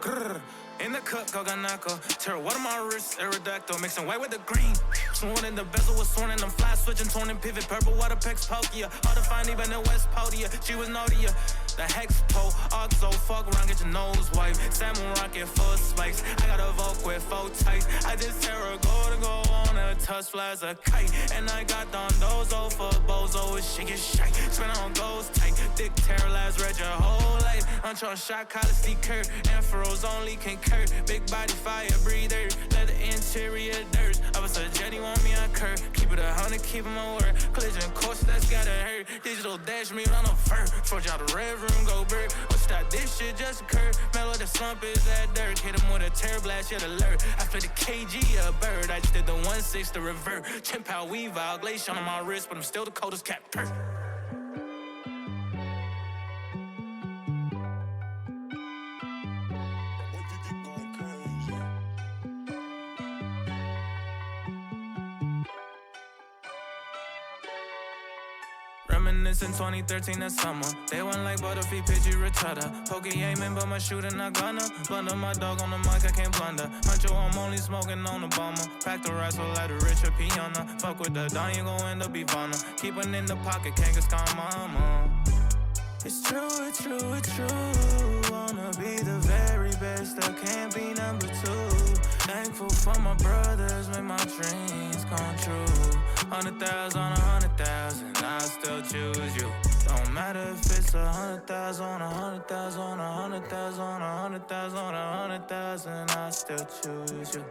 Grrr. In the cup, Coconaco. Tear one of my wrists, Aerodactyl. Mixing white with the green. Sworn in the bezel was sworn in them fly switching, torn and pivot. Purple water pecs, Pokia. Hard to find even in West Podia. She was naughtier. The hex pole, Oxo, fuck around, get your nose wiped. Salmon rocket full spikes. I got a Volk with 4 tights. I just tear a go to go on a tuss flies a kite. And I got Don Dozo for Bozo. It's shit get shite. Spin on goes tight. Dick terrorize, read your whole life. Lunch on shot, Colosty Kurt. Afros only concur. Big body fire breather. Let the interior dirt. I was a Jenny, want me on curve. Keep it 100, keep it my word. Collision course, that's gotta hurt. Digital dash me on a fur. Forge out the red room, go bird. Oh, stop, this shit just occurred. Mellow the slump is that dirt. Hit him with a terror blast, yet alert. I split a kg a bird. I just did the 1/6 to revert. Chimp out, weave out, glacier on my wrist, but I'm still the coldest cat. Reminiscing 2013 that summer. They went like Butterfly, Pidgey, Retada. Pokey aiming, but my shooter not gonna. Blunder my dog on the mic, I can't blunder. Huncho, I'm only smoking on the bomber. Pack the rice like the Richard Piana. Fuck with the Don, you gon' end up Ivana. Keep it in the pocket, can't get scum, mama. It's true, it's true, it's true. Wanna be the very best, I can't be number 2. Thankful for my brothers, make my dreams come true. 100,000 on 100,000, I still choose you. Don't matter if it's 100,000 on 100,000 on 100,000 on 100,000 on 100,000, I still choose you.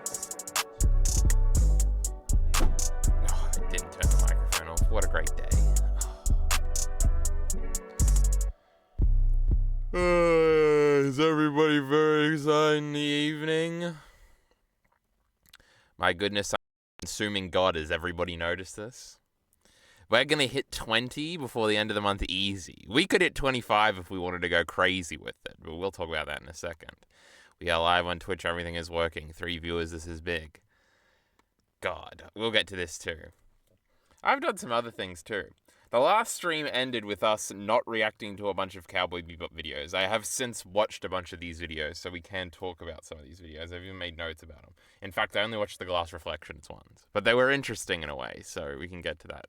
Oh, I didn't turn the microphone off. What a great day. Is everybody very excited in the evening? My goodness, I'm consuming God. Has everybody noticed this? We're going to hit 20 before the end of the month easy. We could hit 25 if we wanted to go crazy with it, but we'll talk about that in a second. We are live on Twitch. Everything is working. 3 viewers. This is big. God, we'll get to this too. I've done some other things too. The last stream ended with us not reacting to a bunch of Cowboy Bebop videos. I have since watched a bunch of these videos, so we can talk about some of these videos. I've even made notes about them. In fact, I only watched the Glass Reflections ones. But they were interesting in a way, so we can get to that.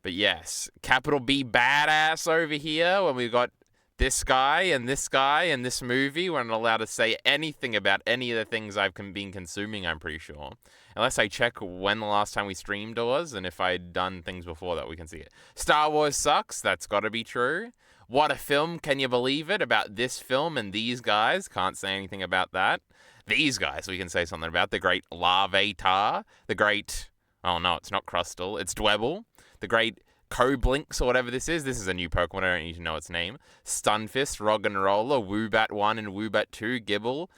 But yes, capital B badass over here when we've got this guy and this guy and this movie. We're not allowed to say anything about any of the things I've been consuming, I'm pretty sure. Unless I check when the last time we streamed was, and if I'd done things before that, we can see it. Star Wars sucks. That's got to be true. What a film. Can you believe it? About this film and these guys. Can't say anything about that. These guys we can say something about. The great Larvitar. The great... Oh, no, it's not Crustle. It's Dwebble. The great Coblinks or whatever this is. This is a new Pokemon. I don't need to know its name. Stunfisk, Roggenrola, Woobat 1 and Woobat 2, Gibble.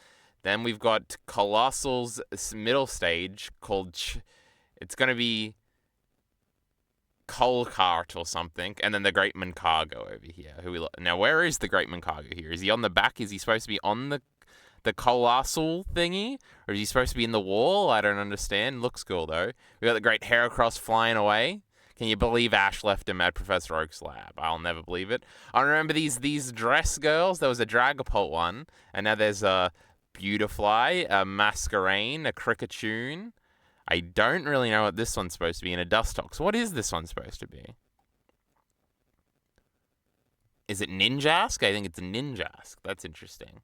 Then we've got Colossal's middle stage called... It's going to be... Colcart or something. And then the Great Moncargo over here. Now, where is the Great Moncargo here? Is he on the back? Is he supposed to be on the Colossal thingy? Or is he supposed to be in the wall? I don't understand. Looks cool, though. We got the Great Heracross flying away. Can you believe Ash left him at Professor Oak's lab? I'll never believe it. I remember these dress girls. There was a Dragapult one. And now there's a Beautifly, a Masquerain, a Kricketune. I don't really know what this one's supposed to be. And a Dustox. What is this one supposed to be? Is it Ninjask? I think it's a Ninjask. That's interesting.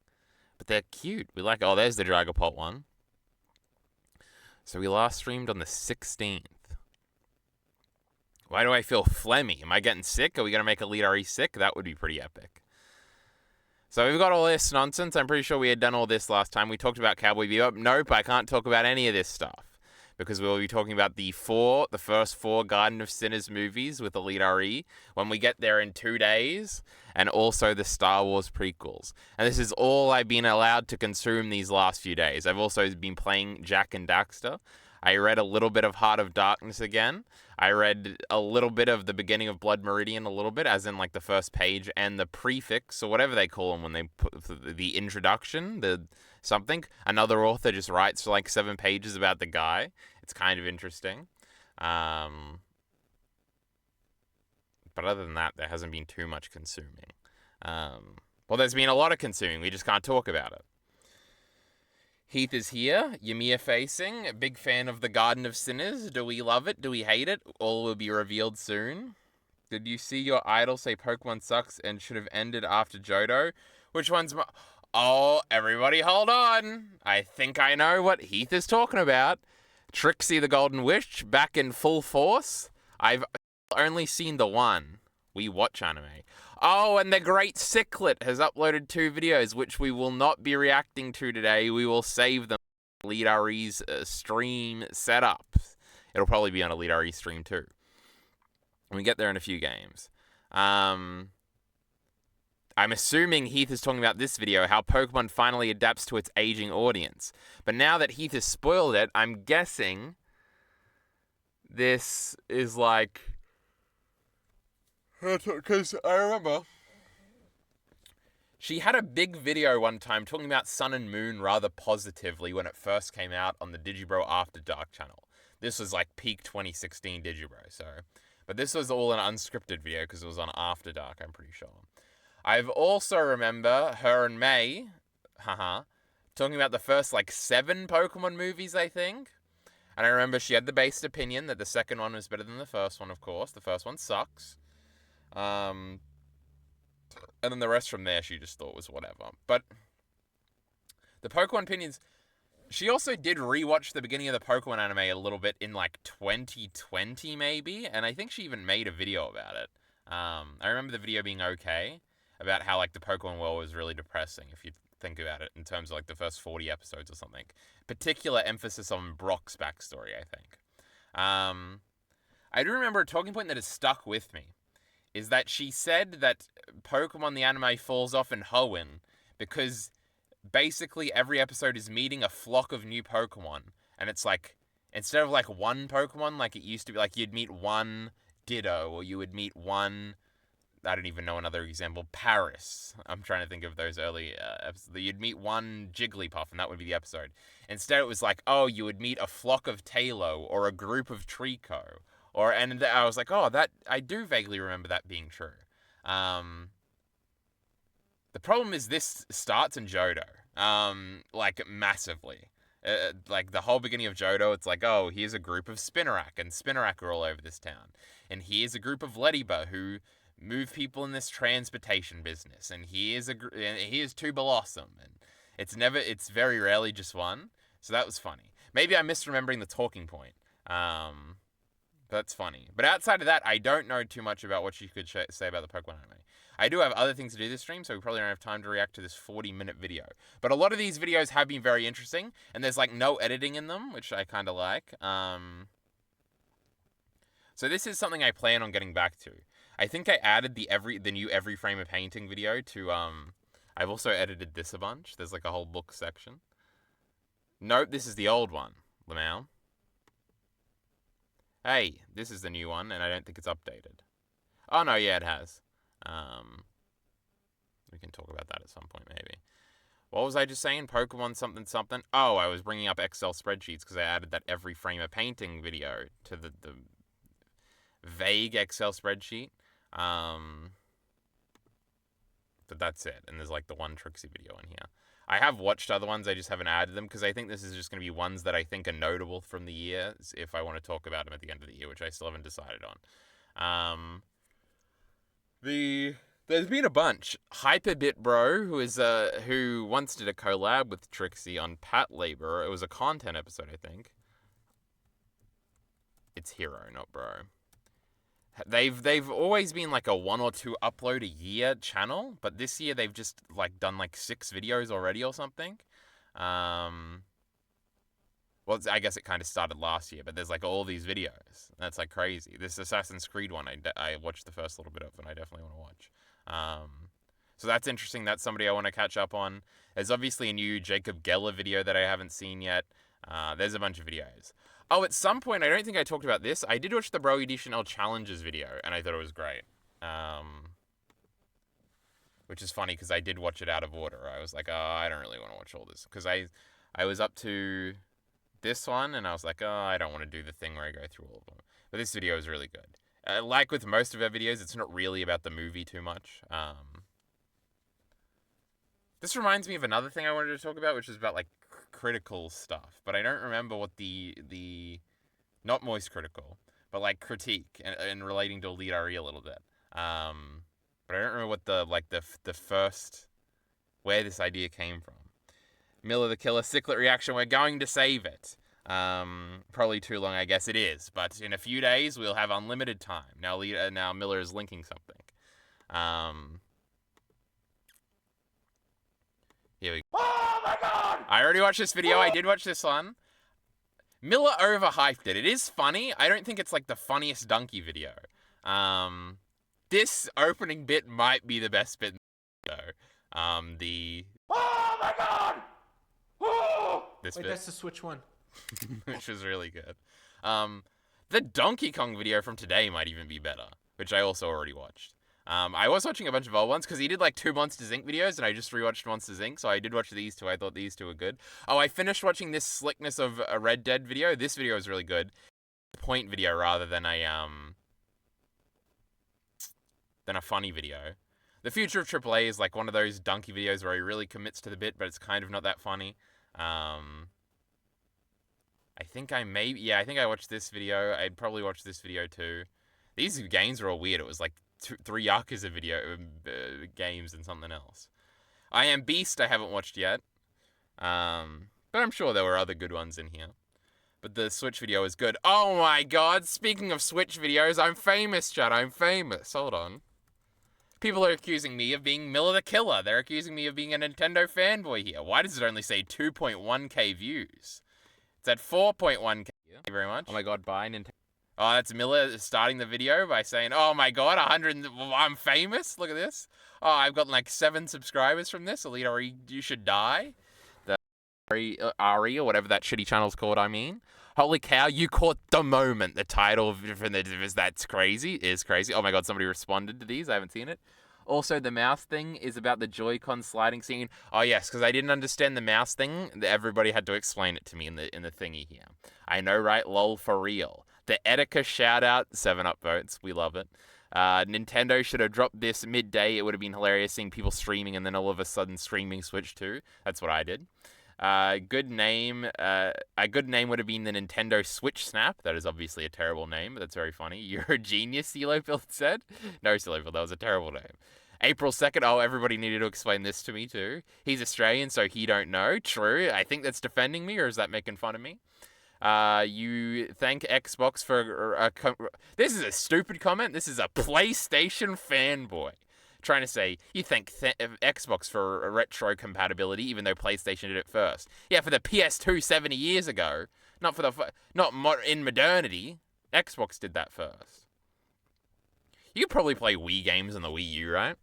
But they're cute. We like... Oh, there's the Dragapult one. So we last streamed on the 16th. Why do I feel phlegmy? Am I getting sick? Are we going to make Elite RE sick? That would be pretty epic. So we've got all this nonsense. I'm pretty sure we had done all this last time. We talked about Cowboy Bebop. Nope, I can't talk about any of this stuff. Because we'll be talking about the first four Garden of Sinners movies with Elite RE when we get there in 2 days. And also the Star Wars prequels. And this is all I've been allowed to consume these last few days. I've also been playing Jak and Daxter. I read a little bit of Heart of Darkness again. I read a little bit of the beginning of Blood Meridian, a little bit, as in like the first page and the prefix, or whatever they call them when they put the introduction, the something. Another author just writes for like 7 pages about the guy. It's kind of interesting. But other than that, there hasn't been too much consuming. Well, there's been a lot of consuming. We just can't talk about it. Heath is here. Ymir facing. Big fan of the Garden of Sinners. Do we love it? Do we hate it? All will be revealed soon. Did you see your idol say Pokemon sucks and should have ended after Johto? Which one's Oh, everybody hold on. I think I know what Heath is talking about. Trixie the Golden Witch back in full force. I've only seen the one. We watch anime. Oh, and the Great Ciclet has uploaded 2 videos, which we will not be reacting to today. We will save them on Elite RE's stream setup. It'll probably be on Elite RE stream too. And we get there in a few games. I'm assuming Heath is talking about this video, how Pokemon finally adapts to its aging audience. But now that Heath has spoiled it, I'm guessing this is like... Because I remember she had a big video one time talking about Sun and Moon rather positively when it first came out on the Digibro After Dark channel. This was like peak 2016 Digibro, so... But this was all an unscripted video because it was on After Dark, I'm pretty sure. I've also remember her and May, talking about the first like 7 Pokemon movies, I think. And I remember she had the based opinion that the second one was better than the first one, of course. The first one sucks. And then the rest from there she just thought was whatever. But the Pokemon opinions... She also did rewatch the beginning of the Pokemon anime a little bit in like 2020 maybe, and I think she even made a video about it. I remember the video being okay, about how like the Pokemon world was really depressing if you think about it in terms of like the first 40 episodes or something. Particular emphasis on Brock's backstory, I think. I do remember a talking point that has stuck with me, is that she said that Pokemon the anime falls off in Hoenn because basically every episode is meeting a flock of new Pokemon, and it's like, instead of like one Pokemon like it used to be, like you'd meet one Ditto, or you would meet one, I don't even know another example, Paris. I'm trying to think of those early episodes. You'd meet one Jigglypuff and that would be the episode. Instead it was like, oh, you would meet a flock of Tailo or a group of Trico, and I was like, oh, that, I do vaguely remember that being true. The problem is this starts in Johto, like massively. Like the whole beginning of Johto, it's like, oh, here's a group of Spinarak, and Spinarak are all over this town. And here's a group of Lediba who move people in this transportation business. And here's Tubalosum. And it's very rarely just one. So that was funny. Maybe I'm misremembering the talking point. That's funny. But outside of that, I don't know too much about what you could say about the Pokemon anime. I do have other things to do this stream, so we probably don't have time to react to this 40-minute video. But a lot of these videos have been very interesting, and there's like no editing in them, which I kind of like. So this is something I plan on getting back to. I think I added the new Every Frame of Painting video to, I've also edited this a bunch. There's like a whole book section. Nope, this is the old one, Lamau. Hey, this is the new one, and I don't think it's updated. Oh, no, yeah, it has. We can talk about that at some point, maybe. What was I just saying? Pokemon something something? Oh, I was bringing up Excel spreadsheets because I added that Every Frame of Painting video to the vague Excel spreadsheet. But that's it. And there's like the one Trixie video in here. I have watched other ones, I just haven't added them because I think this is just going to be ones that I think are notable from the year if I want to talk about them at the end of the year, which I still haven't decided on. There's been a bunch. Hyperbit Bro, who once did a collab with Trixie on Patlabor. It was a content episode, I think. It's Hero, not Bro. They've always been like a 1 or 2 upload a year channel, but this year they've just like done like 6 videos already or something. Well, I guess it kind of started last year, but there's like all these videos. That's like crazy. This Assassin's Creed one, I watched the first little bit of, and I definitely want to watch. So that's interesting. That's somebody I want to catch up on. There's obviously a new Jacob Geller video that I haven't seen yet. There's a bunch of videos. Oh, at some point, I don't think I talked about this. I did watch the Bro Edition L Challenges video, and I thought it was great. Which is funny, because I did watch it out of order. I was like, oh, I don't really want to watch all this. Because I was up to this one, and I was like, oh, I don't want to do the thing where I go through all of them. But this video is really good. Like with most of our videos, it's not really about the movie too much. This reminds me of another thing I wanted to talk about, which is about like critical stuff, but I don't remember what the not moist critical, but like critique and relating to Elite RE a little bit. But I don't remember what the first where this idea came from. Miller the Killer, Ciclet reaction, we're going to save it. Probably too long, I guess it is, but in a few days we'll have unlimited time. Now Miller is linking something. Here we go. Oh my god! I already watched this video. I did watch this one. Miller overhyped it. It is funny. I don't think it's like the funniest donkey video. This opening bit might be the best bit in the video. The oh my god! This bit. That's the Switch one. Which was really good. The Donkey Kong video from today might even be better, which I also already watched. I was watching a bunch of old ones because he did like 2 Monsters Inc. videos, and I just rewatched Monsters Inc. So I did watch these two. I thought these two were good. Oh, I finished watching this Slickness of a Red Dead video. This video is really good. Point video rather than a funny video. The future of AAA is like one of those donkey videos where he really commits to the bit, but it's kind of not that funny. I think I watched this video. I'd probably watch this video too. These games are all weird. It was like 3 Yakuza video games and something else. I Am Beast I haven't watched yet. But I'm sure there were other good ones in here. But the Switch video is good. Oh my god, speaking of Switch videos, I'm famous, chat. I'm famous. Hold on. People are accusing me of being Miller the Killer. They're accusing me of being a Nintendo fanboy here. Why does it only say 2.1k views? It's at 4.1k. Thank you very much. Oh my god, bye Nintendo. Oh, that's Miller starting the video by saying, oh my god, 100, I'm famous. Look at this. Oh, I've got like 7 subscribers from this. Elite RE, you should die. The RE or whatever that shitty channel's called, I mean. Holy cow, you caught the moment. The title of that's crazy. Is crazy. Oh my god, somebody responded to these. I haven't seen it. Also, the mouse thing is about the Joy-Con sliding scene. Oh yes, because I didn't understand the mouse thing. Everybody had to explain it to me in the thingy here. I know, right? Lol, for real. The Etika shout out, 7-up votes. We love it. Nintendo should have dropped this midday. It would have been hilarious seeing people streaming and then all of a sudden streaming Switch too. That's what I did. Good name. A good name would have been the Nintendo Switch Snap. That is obviously a terrible name, but that's very funny. You're a genius, CeeLo Build said. No, CeeLo Build, that was a terrible name. April 2nd. Oh, everybody needed to explain this to me too. He's Australian, so he don't know. True. I think that's defending me, or is that making fun of me? You thank Xbox for this is a stupid comment. This is a PlayStation fanboy trying to say you thank Xbox for retro compatibility, even though PlayStation did it first. Yeah, for the PS2 70 years ago, not in modernity. Xbox did that first. You could probably play Wii games on the Wii U, right?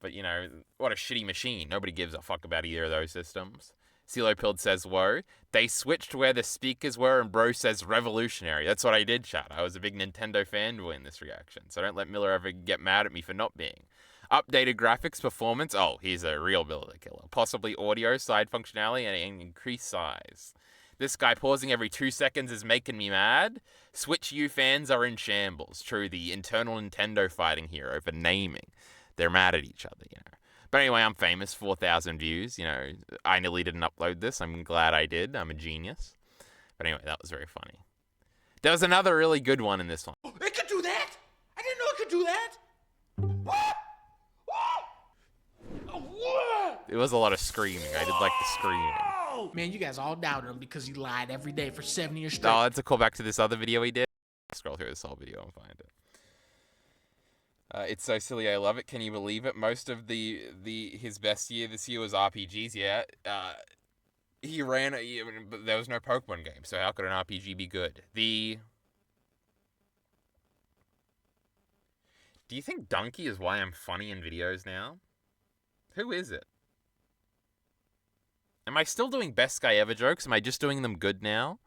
But you know, what a shitty machine. Nobody gives a fuck about either of those systems. CeeLo Pild says, whoa. They switched where the speakers were, and bro says revolutionary. That's what I did, chat. I was a big Nintendo fanboy in this reaction, so don't let Miller ever get mad at me for not being. Updated graphics, performance. Oh, he's a real Miller the Killer. Possibly audio, side functionality, and increased size. This guy pausing every 2 seconds is making me mad. Switch U fans are in shambles. True, the internal Nintendo fighting here over naming. They're mad at each other, you know. But anyway, I'm famous, 4,000 views. You know, I nearly didn't upload this. I'm glad I did. I'm a genius. But anyway, that was very funny. There was another really good one in this one. It could do that? I didn't know it could do that. It was a lot of screaming. I did like the screaming. Man, you guys all doubted him because he lied every day for 7 years straight. Oh, that's a callback to this other video he did. Scroll through this whole video and find it. It's so silly, I love it. Can you believe it? Most of his best year this year was RPGs. Yeah, but there was no Pokemon game, so how could an RPG be good? Do you think Donkey is why I'm funny in videos now? Who is it? Am I still doing best guy ever jokes? Am I just doing them good now?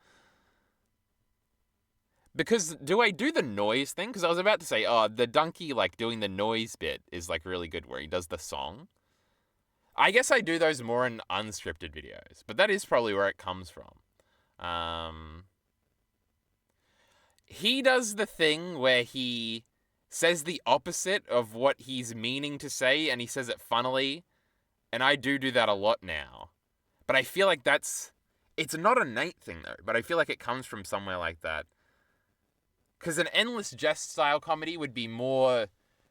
Because do I do the noise thing? Because I was about to say, oh, the Donkey, like, doing the noise bit is, like, really good where he does the song. I guess I do those more in unscripted videos. But that is probably where it comes from. He does the thing where he says the opposite of what he's meaning to say, and he says it funnily. And I do that a lot now. But I feel like it's not a Nate thing though, but I feel like it comes from somewhere like that. Because an endless jest style comedy would be more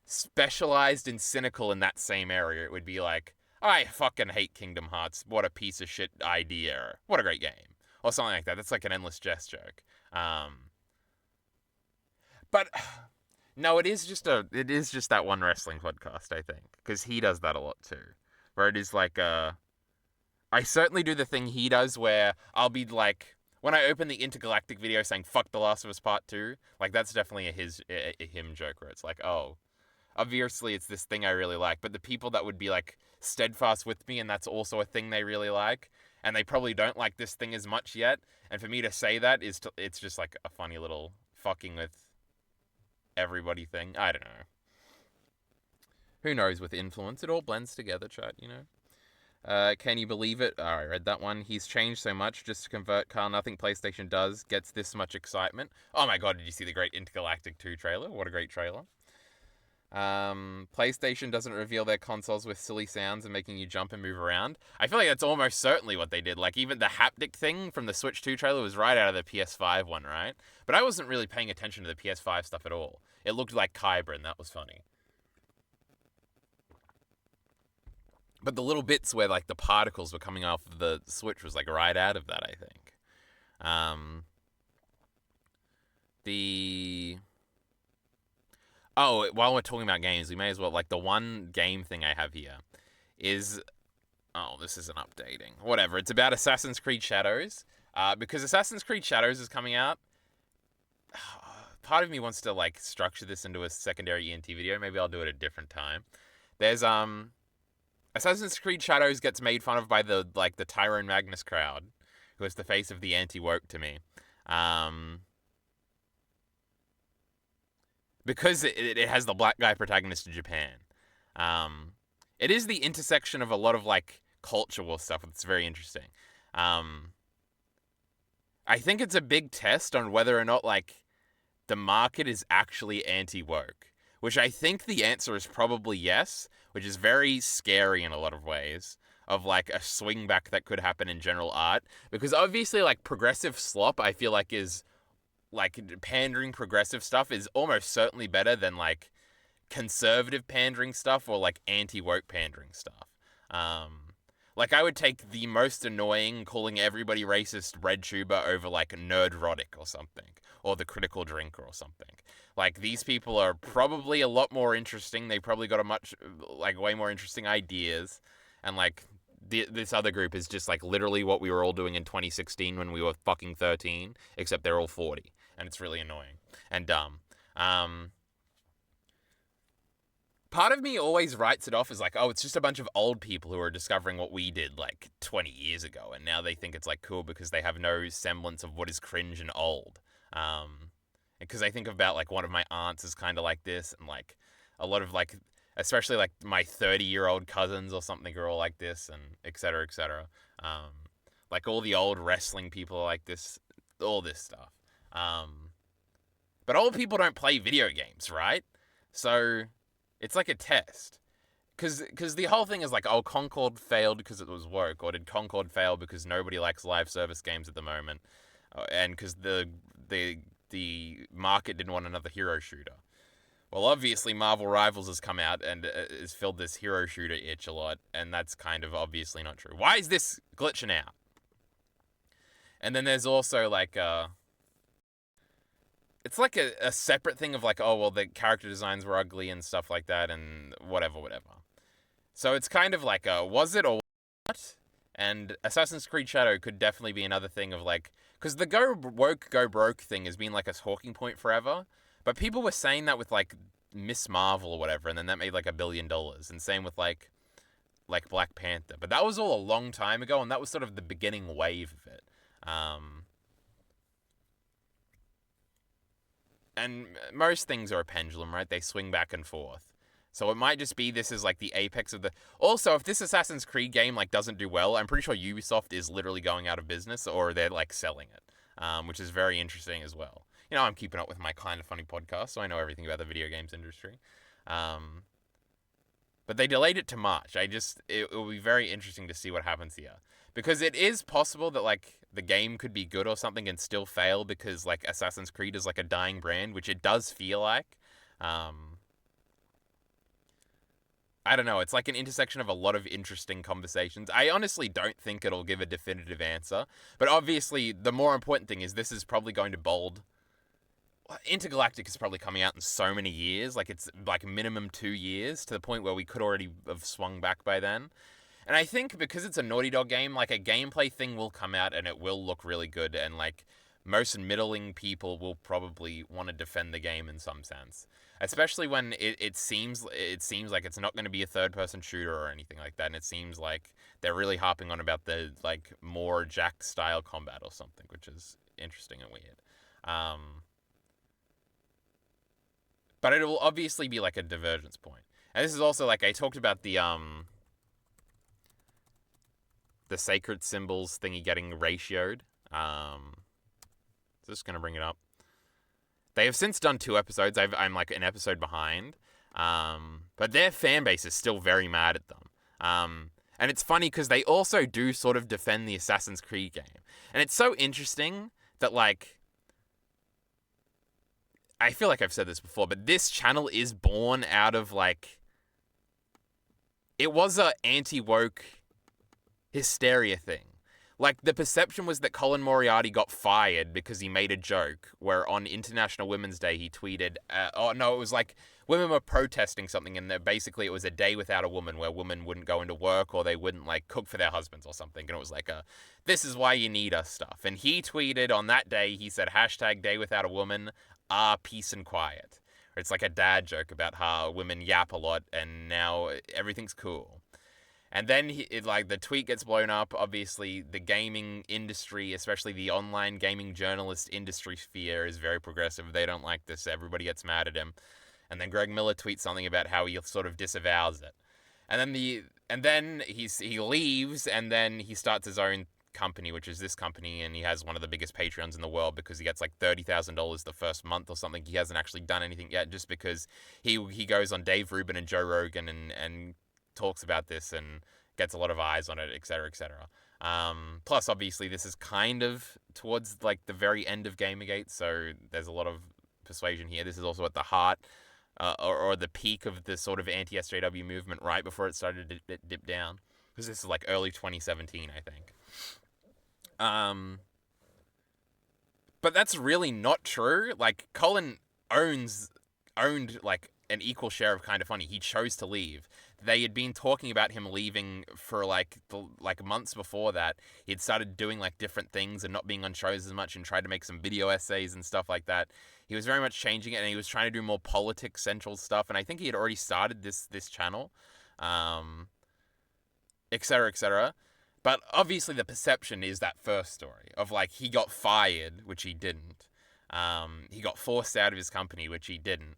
specialized and cynical in that same area. It would be like, I fucking hate Kingdom Hearts. What a piece of shit idea. What a great game. Or something like that. That's like an endless jest joke. But no, it is just that one wrestling podcast, I think. Because he does that a lot too. Where it is like, I certainly do the thing he does where I'll be like, when I open the Intergalactic video saying, fuck The Last of Us Part 2, like that's definitely a him joke where it's like, oh, obviously it's this thing I really like, but the people that would be like steadfast with me and that's also a thing they really like, and they probably don't like this thing as much yet, and for me to say that it's just like a funny little fucking with everybody thing. I don't know. Who knows with influence? It all blends together, chat, you know? Can you believe it? Oh, I read that one. He's changed so much just to convert Carl. Nothing PlayStation does gets this much excitement. Oh my god, did you see the great Intergalactic 2 trailer? What a great trailer. PlayStation doesn't reveal their consoles with silly sounds and making you jump and move around. I feel like that's almost certainly what they did. Like, even the haptic thing from the Switch 2 trailer was right out of the PS5 one, right? But I wasn't really paying attention to the PS5 stuff at all. It looked like Kyber, and that was funny. But the little bits where, like, the particles were coming off of the Switch was, like, right out of that, I think. Oh, while we're talking about games, we may as well, like, the one game thing I have here is... Oh, this isn't updating. Whatever, it's about Assassin's Creed Shadows. Because Assassin's Creed Shadows is coming out, part of me wants to, like, structure this into a secondary ENT video. Maybe I'll do it at a different time. There's, Assassin's Creed Shadows gets made fun of by the Tyrone Magnus crowd, who is the face of the anti-woke to me. Because it has the black guy protagonist of Japan. It is the intersection of a lot of, like, cultural stuff. It's very interesting. I think it's a big test on whether or not, like, the market is actually anti-woke. Which I think the answer is probably yes, which is very scary in a lot of ways, of like a swing back that could happen in general art. Because obviously, like, progressive slop, I feel like is, like, pandering progressive stuff is almost certainly better than, like, conservative pandering stuff or, like, anti-woke pandering stuff. Like, I would take the most annoying calling everybody racist red tuber over, like, Nerdrotic or something, or the Critical Drinker or something. Like, these people are probably a lot more interesting. They probably got way more interesting ideas. And, like, this other group is just, like, literally what we were all doing in 2016 when we were fucking 13, except they're all 40. And it's really annoying and dumb. Part of me always writes it off as, like, oh, it's just a bunch of old people who are discovering what we did, like, 20 years ago. And now they think it's, like, cool because they have no semblance of what is cringe and old. Because I think about, like, one of my aunts is kind of like this, and, like, a lot of, like, especially, like, my 30-year-old cousins or something are all like this, and et cetera, et cetera. Like, all the old wrestling people are like this, all this stuff. But old people don't play video games, right? So it's like a test. Because the whole thing is like, oh, Concord failed because it was woke, or did Concord fail because nobody likes live service games at the moment, and because the market didn't want another hero shooter. Well, obviously Marvel Rivals has come out and has filled this hero shooter itch a lot, and that's kind of obviously not true. Why is this glitching out? And then there's also, like, it's like a separate thing of, like, oh, well, the character designs were ugly and stuff like that, and whatever. So it's kind of like, was it or what? And Assassin's Creed Shadow could definitely be another thing of, like, because the go woke, go broke thing has been, like, a talking point forever, but people were saying that with, like, Miss Marvel or whatever, and then that made, like, $1 billion, and same with, like Black Panther. But that was all a long time ago, and that was sort of the beginning wave of it. And most things are a pendulum, right? They swing back and forth. So it might just be this is, like, the apex of the... Also, if this Assassin's Creed game, like, doesn't do well, I'm pretty sure Ubisoft is literally going out of business, or they're, like, selling it, which is very interesting as well. You know, I'm keeping up with my Kind of Funny podcast, so I know everything about the video games industry. But they delayed it to March. It will be very interesting to see what happens here. Because it is possible that, like, the game could be good or something and still fail because, like, Assassin's Creed is, like, a dying brand, which it does feel like. I don't know. It's like an intersection of a lot of interesting conversations. I honestly don't think it'll give a definitive answer. But obviously, the more important thing is this is probably going to bold. Intergalactic is probably coming out in so many years. Like, it's like minimum 2 years to the point where we could already have swung back by then. And I think because it's a Naughty Dog game, like, a gameplay thing will come out and it will look really good. And, like, most middling people will probably want to defend the game in some sense. Especially when it seems like it's not going to be a third-person shooter or anything like that. And it seems like they're really harping on about the, like, more Jak-style combat or something, which is interesting and weird. But it will obviously be, like, a divergence point. And this is also, like, I talked about the sacred symbols thingy getting ratioed. Just going to bring it up. They have since done 2 episodes. I'm like an episode behind. But their fan base is still very mad at them. And it's funny because they also do sort of defend the Assassin's Creed game. And it's so interesting that, like, I feel like I've said this before, but this channel is born out of, like, it was a anti-woke hysteria thing. Like, the perception was that Colin Moriarty got fired because he made a joke where on International Women's Day he tweeted, it was like women were protesting something and basically it was a day without a woman where women wouldn't go into work or they wouldn't, like, cook for their husbands or something. And it was like this is why you need us stuff. And he tweeted on that day, he said, #day without a woman, peace and quiet. Or it's like a dad joke about how women yap a lot and now everything's cool. And then the tweet gets blown up. Obviously, the gaming industry, especially the online gaming journalist industry sphere, is very progressive. They don't like this. Everybody gets mad at him. And then Greg Miller tweets something about how he sort of disavows it. And then he leaves, and then he starts his own company, which is this company, and he has one of the biggest Patreons in the world because he gets like $30,000 the first month or something. He hasn't actually done anything yet, just because he goes on Dave Rubin and Joe Rogan and talks about this and gets a lot of eyes on it, etc., etc. Plus, obviously, this is kind of towards, like, the very end of Gamergate, so there's a lot of persuasion here. This is also at the heart or the peak of the sort of anti-SJW movement right before it started to dip down, because this is like early 2017, I think. But that's really not true. Like, Colin owned like an equal share of Kinda Funny. He chose to leave. They had been talking about him leaving for like months before that. He had started doing like different things and not being on shows as much and tried to make some video essays and stuff like that. He was very much changing it, and he was trying to do more politics central stuff. And I think he had already started this channel, etc., etc. But obviously the perception is that first story of, like, he got fired, which he didn't. He got forced out of his company, which he didn't.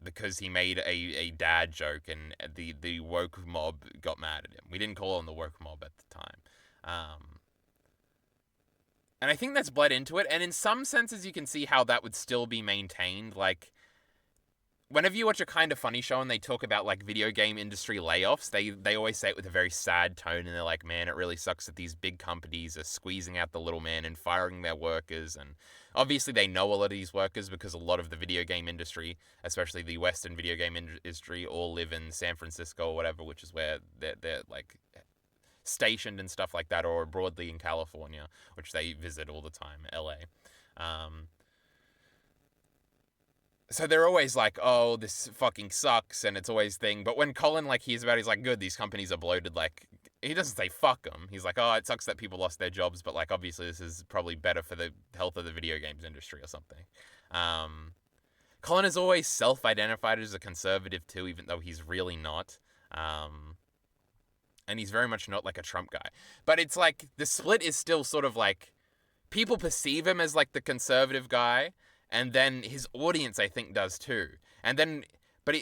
Because he made a dad joke and the woke mob got mad at him. We didn't call him the woke mob at the time. And I think that's bled into it. And in some senses, you can see how that would still be maintained. Like, whenever you watch a Kinda Funny show and they talk about, like, video game industry layoffs, they always say it with a very sad tone, and they're like, man, it really sucks that these big companies are squeezing out the little man and firing their workers. And obviously they know a lot of these workers because a lot of the video game industry, especially the Western video game industry, all live in San Francisco or whatever, which is where they're like stationed and stuff like that, or broadly in California, which they visit all the time, LA. So they're always like, oh, this fucking sucks, and it's always thing. But when Colin, like, hears about it, he's like, good, these companies are bloated. Like, he doesn't say fuck them. He's like, oh, it sucks that people lost their jobs, but, like, obviously this is probably better for the health of the video games industry or something. Colin has always self-identified as a conservative too, even though he's really not. And he's very much not, like, a Trump guy. But it's like, the split is still sort of like, people perceive him as, like, the conservative guy, and then his audience, I think, does too. And then, but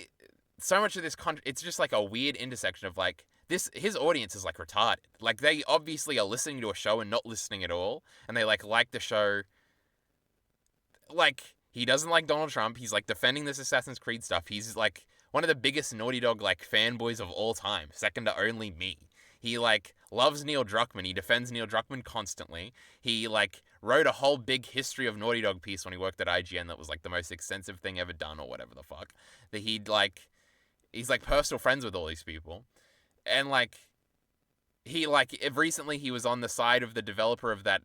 so much of this, it's just like a weird intersection of, like, his audience is, like, retarded. Like, they obviously are listening to a show and not listening at all, and they, like the show. Like, he doesn't like Donald Trump. He's, like, defending this Assassin's Creed stuff. He's, like, one of the biggest Naughty Dog, like, fanboys of all time, second to only me. He, like, loves Neil Druckmann. He defends Neil Druckmann constantly. He, like, wrote a whole big history of Naughty Dog piece when he worked at IGN that was, like, the most extensive thing ever done, or whatever the fuck. That he's, like, personal friends with all these people. And, like, recently he was on the side of the developer of that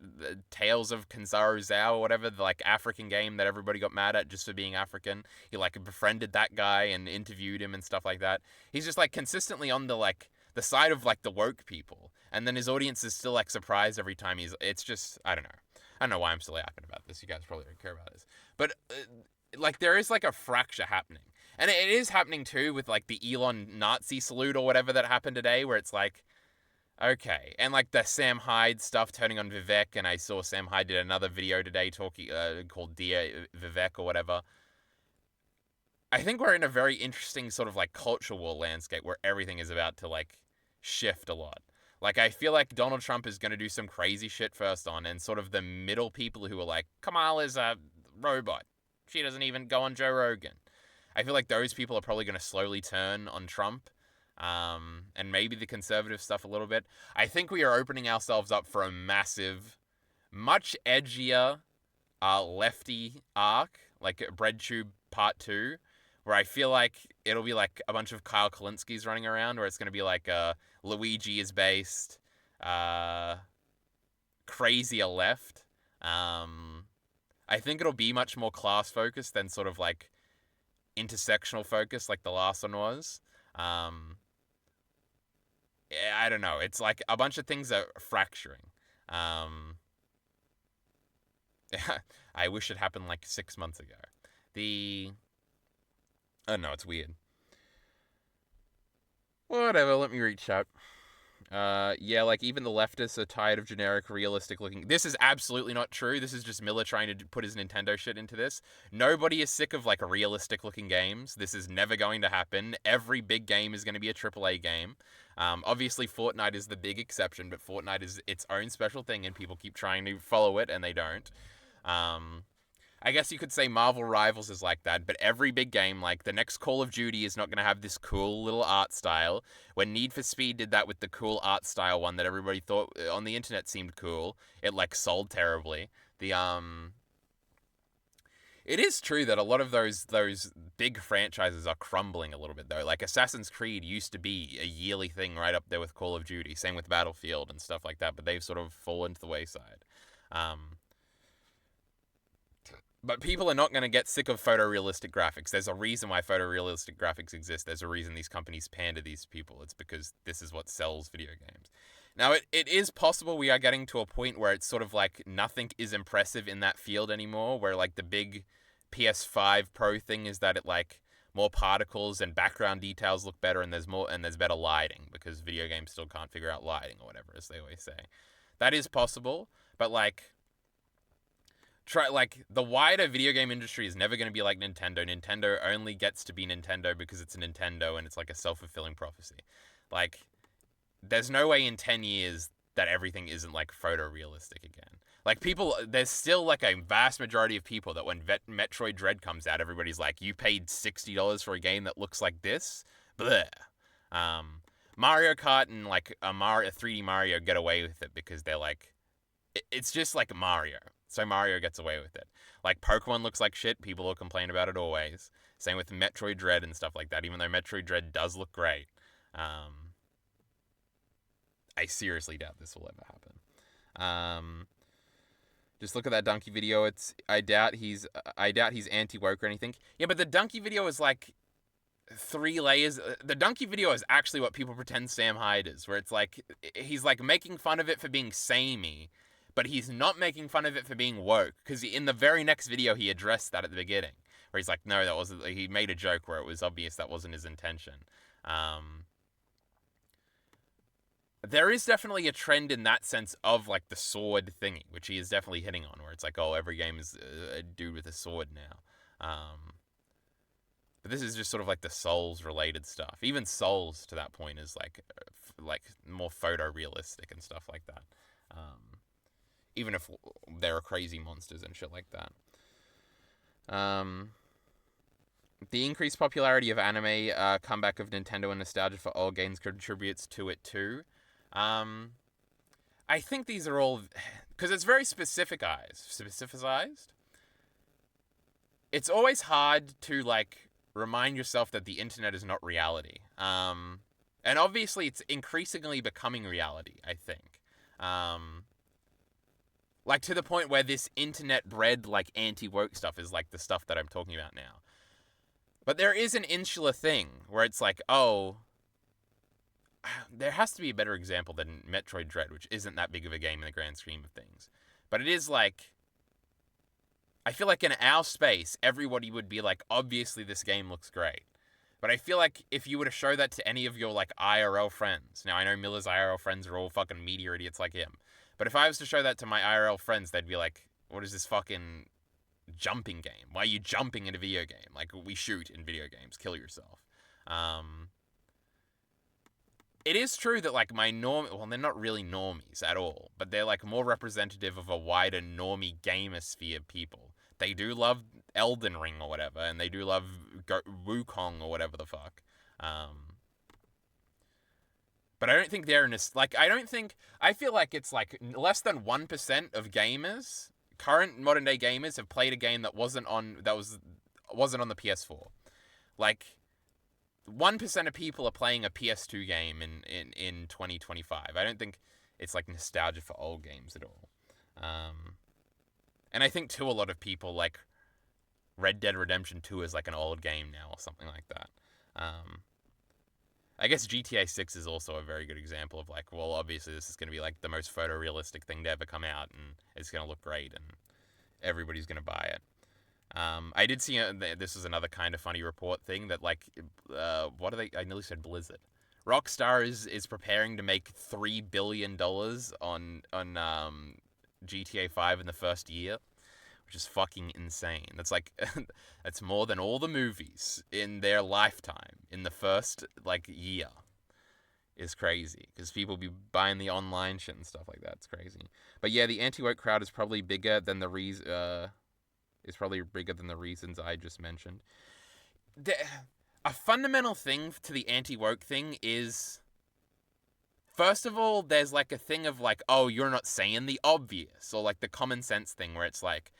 Tales of Kanzaro Zao or whatever, the, like, African game that everybody got mad at just for being African. He, like, befriended that guy and interviewed him and stuff like that. He's just, like, consistently on the, like, the side of, like, the woke people. And then his audience is still, like, surprised every time it's just, I don't know. I don't know why I'm still yapping about this. You guys probably don't care about this. But, like, there is, like, a fracture happening. And it is happening, too, with, like, the Elon Nazi salute or whatever that happened today, where it's like, okay. And, like, the Sam Hyde stuff turning on Vivek, and I saw Sam Hyde did another video today talking, called Dear Vivek or whatever. I think we're in a very interesting sort of, like, culture war landscape where everything is about to, like, shift a lot. Like, I feel like Donald Trump is going to do some crazy shit first on, and sort of the middle people who are like, Kamala's a robot. She doesn't even go on Joe Rogan. I feel like those people are probably going to slowly turn on Trump, and maybe the conservative stuff a little bit. I think we are opening ourselves up for a massive, much edgier, lefty arc, like BreadTube Part 2, where I feel like it'll be like a bunch of Kyle Kalinskis running around, where it's going to be like Luigi is based, crazier left. I think it'll be much more class focused than sort of like intersectional focused like the last one was. I don't know. It's like a bunch of things are fracturing. I wish it happened like 6 months ago. I don't know, it's weird. Whatever, let me reach out. Yeah, like, even the leftists are tired of generic, realistic-looking... This is absolutely not true. This is just Miller trying to put his Nintendo shit into this. Nobody is sick of, like, realistic-looking games. This is never going to happen. Every big game is going to be a AAA game. Obviously, Fortnite is the big exception, but Fortnite is its own special thing, and people keep trying to follow it, and they don't. I guess you could say Marvel Rivals is like that, but every big game, like the next Call of Duty is not going to have this cool little art style. When Need for Speed did that with the cool art style one that everybody thought on the internet seemed cool, it like sold terribly. It is true that a lot of those big franchises are crumbling a little bit though. Like Assassin's Creed used to be a yearly thing right up there with Call of Duty, same with Battlefield and stuff like that, but they've sort of fallen to the wayside. But people are not going to get sick of photorealistic graphics. There's a reason why photorealistic graphics exist. There's a reason these companies pander these people. It's because this is what sells video games. Now, it is possible we are getting to a point where it's sort of like nothing is impressive in that field anymore, where like the big PS5 Pro thing is that it like more particles and background details look better and there's better lighting because video games still can't figure out lighting or whatever, as they always say. That is possible, but like... the wider video game industry is never going to be like Nintendo. Nintendo only gets to be Nintendo because it's a Nintendo and it's like a self-fulfilling prophecy. Like, there's no way in 10 years that everything isn't like photorealistic again. Like, there's still like a vast majority of people that when Metroid Dread comes out, everybody's like, you paid $60 for a game that looks like this? Bleh. Mario Kart and like a 3D Mario get away with it because they're like, it's just like Mario. So Mario gets away with it. Like, Pokemon looks like shit. People will complain about it always. Same with Metroid Dread and stuff like that, even though Metroid Dread does look great. I seriously doubt this will ever happen. Just look at that Donkey video. I doubt he's anti-woke or anything. Yeah, but the Donkey video is like 3 layers. The Donkey video is actually what people pretend Sam Hyde is, where it's like, he's like making fun of it for being samey, but he's not making fun of it for being woke, because in the very next video, he addressed that at the beginning, where he's like, no, that wasn't, he made a joke where it was obvious that wasn't his intention. There is definitely a trend in that sense of, like, the sword thingy, which he is definitely hitting on, where it's like, oh, every game is a dude with a sword now. But this is just sort of like the Souls-related stuff. Even Souls, to that point, is, like more photorealistic and stuff like that. Even if there are crazy monsters and shit like that. The increased popularity of anime, comeback of Nintendo and nostalgia for old games contributes to it too. I think these are all because it's very specificized. It's always hard to like remind yourself that the internet is not reality. And obviously it's increasingly becoming reality, I think. Like to the point where this internet bred like anti-woke stuff is like the stuff that I'm talking about now. But there is an insular thing where it's like, oh, there has to be a better example than Metroid Dread, which isn't that big of a game in the grand scheme of things. But it is like, I feel like in our space, everybody would be like, obviously this game looks great. But I feel like if you were to show that to any of your like IRL friends, now I know Miller's IRL friends are all fucking media idiots like him, but if I was to show that to my IRL friends, they'd be like, what is this fucking jumping game? Why are you jumping in a video game? Like, we shoot in video games, kill yourself. It is true that like my well, they're not really normies at all, but they're like more representative of a wider normie gamosphere people. They do love Elden Ring or whatever, and they do love Wukong or whatever the fuck. But I don't think they're I feel like it's like less than 1% of gamers, current modern day gamers, have played a game that wasn't on the PS4. Like 1% of people are playing a PS2 game in 2025. I don't think it's like nostalgia for old games at all. And I think too, a lot of people like Red Dead Redemption 2 is like an old game now or something like that. I guess GTA 6 is also a very good example of like, well, obviously this is going to be like the most photorealistic thing to ever come out, and it's going to look great, and everybody's going to buy it. I did see this is another kind of funny report thing that like, what are they? I nearly said Blizzard. Rockstar is preparing to make $3 billion on GTA 5 in the first year, which is fucking insane. That's like, that's more than all the movies in their lifetime in the first like year. Is crazy because people be buying the online shit and stuff like that. It's crazy. But yeah, the anti-woke crowd is probably bigger than the reasons I just mentioned. A fundamental thing to the anti-woke thing is, first of all, there's like a thing of like, oh, you're not saying the obvious, or like the common sense thing where it's like,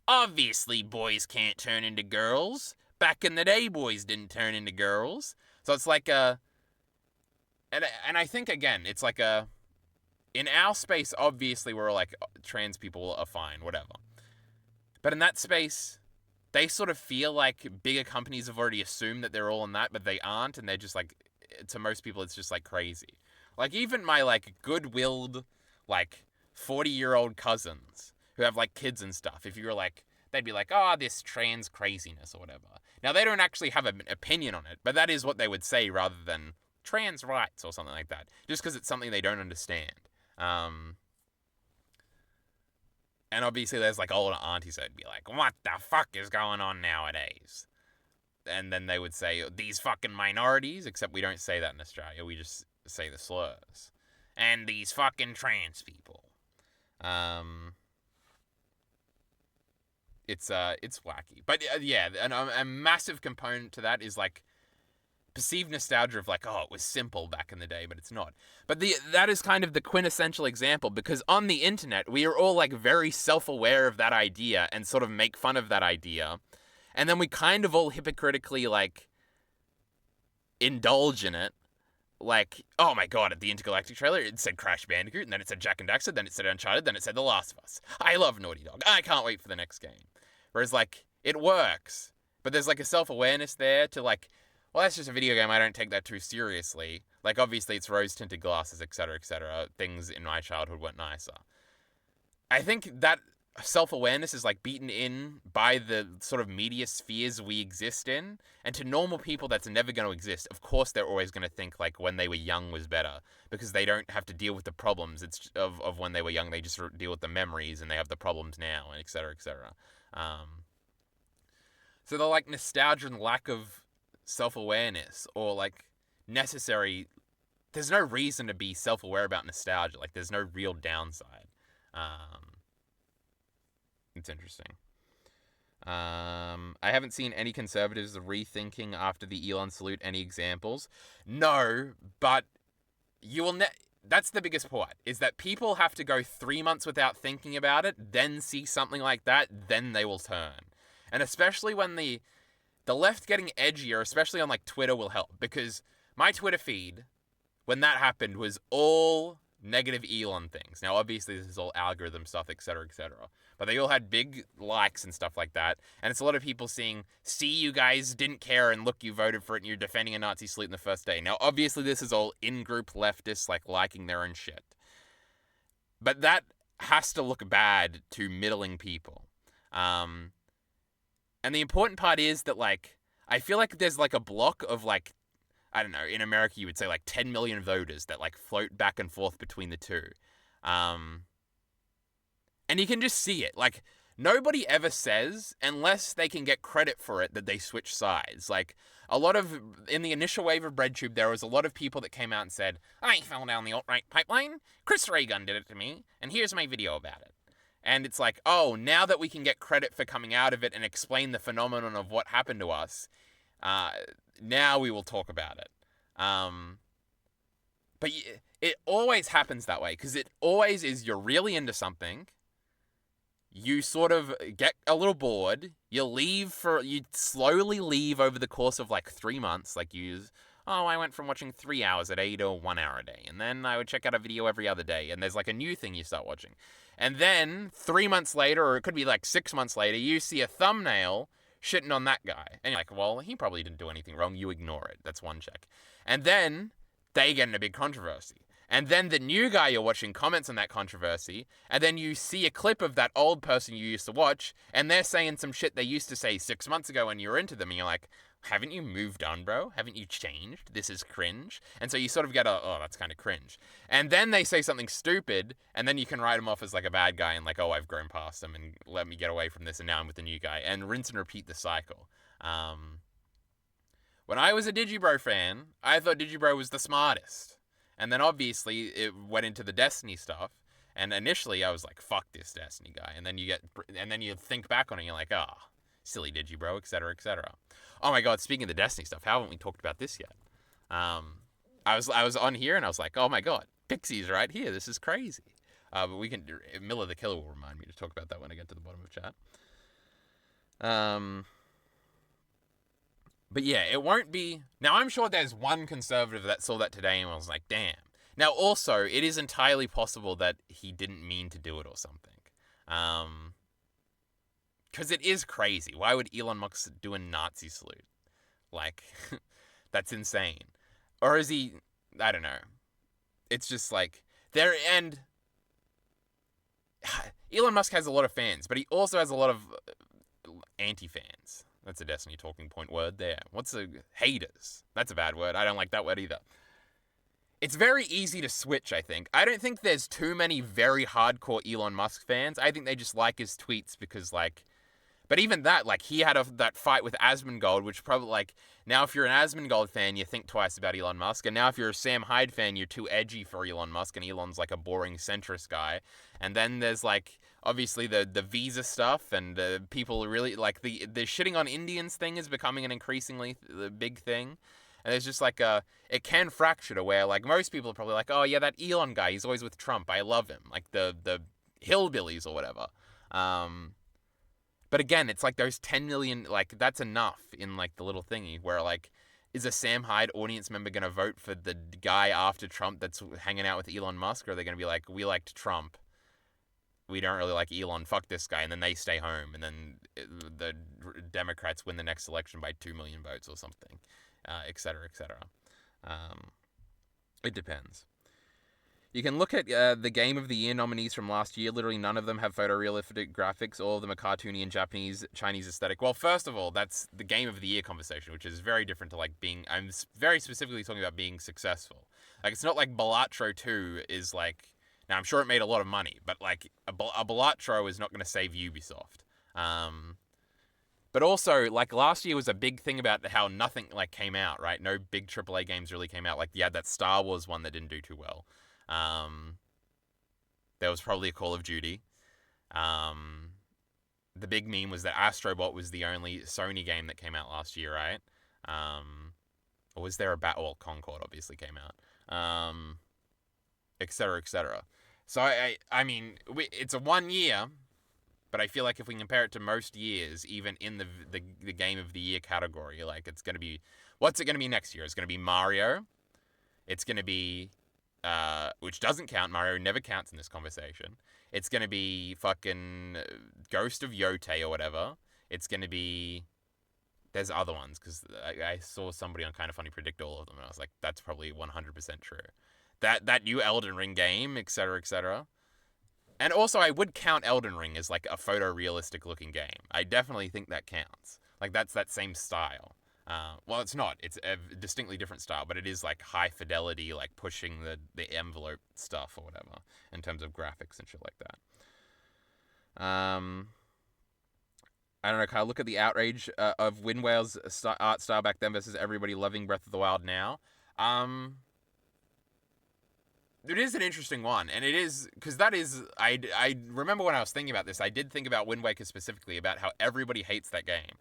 obviously boys can't turn into girls. Back in the day, boys didn't turn into girls. So it's like a, and I think again, it's like a, in our space, obviously we're like, trans people are fine, whatever. But in that space, they sort of feel like bigger companies have already assumed that they're all in that, but they aren't, and they're just like, to most people, it's just like crazy. Like even my like good-willed, like 40-year-old cousins who have like kids and stuff, if you were like, they'd be like, oh, this trans craziness or whatever. Now they don't actually have an opinion on it, but that is what they would say rather than trans rights or something like that, just because it's something they don't understand. And obviously there's like older aunties that'd be like, what the fuck is going on nowadays? And then they would say, these fucking minorities, except we don't say that in Australia, we just say the slurs. And these fucking trans people. It's wacky. But yeah, and a massive component to that is like perceived nostalgia of like, oh, it was simple back in the day, but it's not. But that is kind of the quintessential example, because on the internet, we are all like very self-aware of that idea and sort of make fun of that idea. And then we kind of all hypocritically like indulge in it. Like, oh my god, at the Intergalactic trailer, it said Crash Bandicoot, and then it said Jak and Daxter, then it said Uncharted, then it said The Last of Us. I love Naughty Dog. I can't wait for the next game. Whereas like, it works. But there's like a self-awareness there to like, well, that's just a video game, I don't take that too seriously. Like, obviously, it's rose-tinted glasses, etc., etc. Things in my childhood went nicer. I think that self-awareness is, like, beaten in by the sort of media spheres we exist in. And to normal people, that's never going to exist. Of course, they're always going to think, like, when they were young was better. Because they don't have to deal with the problems of when they were young. They just deal with the memories, and they have the problems now, and etc., etc. So the, like, nostalgia and lack of self-awareness or like necessary, there's no reason to be self-aware about nostalgia. Like there's no real downside. It's interesting. I haven't seen any conservatives rethinking after the Elon salute. Any examples? No, but you will that's the biggest part, is that people have to go 3 months without thinking about it, then see something like that, then they will turn. And especially when the left getting edgier, especially on like Twitter, will help, because my Twitter feed, when that happened, was all negative Elon things. Now, obviously, this is all algorithm stuff, etc., etc. But they all had big likes and stuff like that. And it's a lot of people seeing, see, you guys didn't care, and look, you voted for it, and you're defending a Nazi salute in the first day. Now, obviously, this is all in-group leftists, like, liking their own shit. But that has to look bad to middling people. And the important part is that, like, I feel like there's, like, a block of, like, I don't know, in America you would say like 10 million voters that like float back and forth between the two. And you can just see it. Like, nobody ever says, unless they can get credit for it, that they switch sides. Like, in the initial wave of BreadTube, there was a lot of people that came out and said, I fell down the alt-right pipeline, Chris Ray Gun did it to me, and here's my video about it. And it's like, oh, now that we can get credit for coming out of it and explain the phenomenon of what happened to us, now we will talk about it. But it always happens that way, because it always is, you're really into something, you sort of get a little bored, you slowly leave over the course of like 3 months, like I went from watching 3 hours a day to 1 hour a day, and then I would check out a video every other day, and there's like a new thing you start watching. And then 3 months later, or it could be like 6 months later, you see a thumbnail shitting on that guy. And you're like, well, he probably didn't do anything wrong. You ignore it. That's one check. And then they get in a big controversy. And then the new guy you're watching comments on that controversy. And then you see a clip of that old person you used to watch. And they're saying some shit they used to say 6 months ago when you were into them. And you're like, haven't you moved on, bro? Haven't you changed? This is cringe. And so you sort of get oh, that's kind of cringe. And then they say something stupid, and then you can write them off as like a bad guy and like, oh, I've grown past them and let me get away from this, and now I'm with the new guy. And rinse and repeat the cycle. When I was a Digibro fan, I thought Digibro was the smartest. And then obviously it went into the Destiny stuff. And initially I was like, fuck this Destiny guy. And then you think back on it and you're like, silly Digibro, etc., etc. Oh my god, speaking of the Destiny stuff, how haven't we talked about this yet? I was on here and I was like, oh my god, Pixie's right here. This is crazy. But Miller the Killer will remind me to talk about that when I get to the bottom of chat. But yeah, it won't be... Now, I'm sure there's one conservative that saw that today and was like, damn. Now, also, it is entirely possible that he didn't mean to do it or something. Because it is crazy. Why would Elon Musk do a Nazi salute? Like, that's insane. Or is he... I don't know. It's just like... And... Elon Musk has a lot of fans, but he also has a lot of anti-fans. That's a Destiny talking point word there. Haters? That's a bad word. I don't like that word either. It's very easy to switch, I think. I don't think there's too many very hardcore Elon Musk fans. I think they just like his tweets because, like... But even that, like, he had that fight with Asmongold, which probably, like... Now, if you're an Asmongold fan, you think twice about Elon Musk. And now, if you're a Sam Hyde fan, you're too edgy for Elon Musk, and Elon's, like, a boring centrist guy. And then there's, like... Obviously, the visa stuff, and people really, like, the shitting on Indians thing is becoming an increasingly big thing. And there's just, like, it can fracture to where, like, most people are probably like, oh, yeah, that Elon guy, he's always with Trump, I love him. Like, the hillbillies or whatever. But again, it's like those 10 million, like, that's enough in, like, the little thingy where, like, is a Sam Hyde audience member going to vote for the guy after Trump that's hanging out with Elon Musk? Or are they going to be like, we liked Trump, we don't really like Elon, fuck this guy, and then they stay home, and then the Democrats win the next election by 2 million votes or something, et cetera, et cetera. It depends. You can look at the Game of the Year nominees from last year. Literally none of them have photorealistic graphics. All of them are cartoony and Chinese aesthetic. Well, first of all, that's the Game of the Year conversation, which is very different to, like, being... I'm very specifically talking about being successful. Like, it's not like Balatro 2 is, like... Now, I'm sure it made a lot of money, but, like, a Balatro is not going to save Ubisoft. But also, like, last year was a big thing about how nothing, like, came out, right? No big AAA games really came out. Like, you had that Star Wars one that didn't do too well. There was probably a Call of Duty. the big meme was that Astrobot was the only Sony game that came out last year, right? Or was there a Battle Concord obviously came out, et cetera, et cetera. So I mean, it's a 1 year, but I feel like if we compare it to most years, even in the game of the year category, like it's gonna be, what's it gonna be next year? It's gonna be Mario. It's gonna be, which doesn't count. Mario never counts in this conversation. It's gonna be fucking Ghost of Yotei or whatever. It's gonna be, there's other ones, because I saw somebody on Kind of Funny predict all of them, and I was like, that's probably 100% true. That new Elden Ring game, etc., etc. And also, I would count Elden Ring as like a photorealistic looking game. I definitely think that counts. Like, that's that same style. Well, it's not. It's a distinctly different style, but it is like high fidelity, like pushing the envelope stuff or whatever in terms of graphics and shit like that. I don't know, can I look at the outrage of Wind Wail's art style back then versus everybody loving Breath of the Wild now? It is an interesting one, and it is, because that is, I remember when I was thinking about this, I did think about Wind Waker specifically, about how everybody hates that game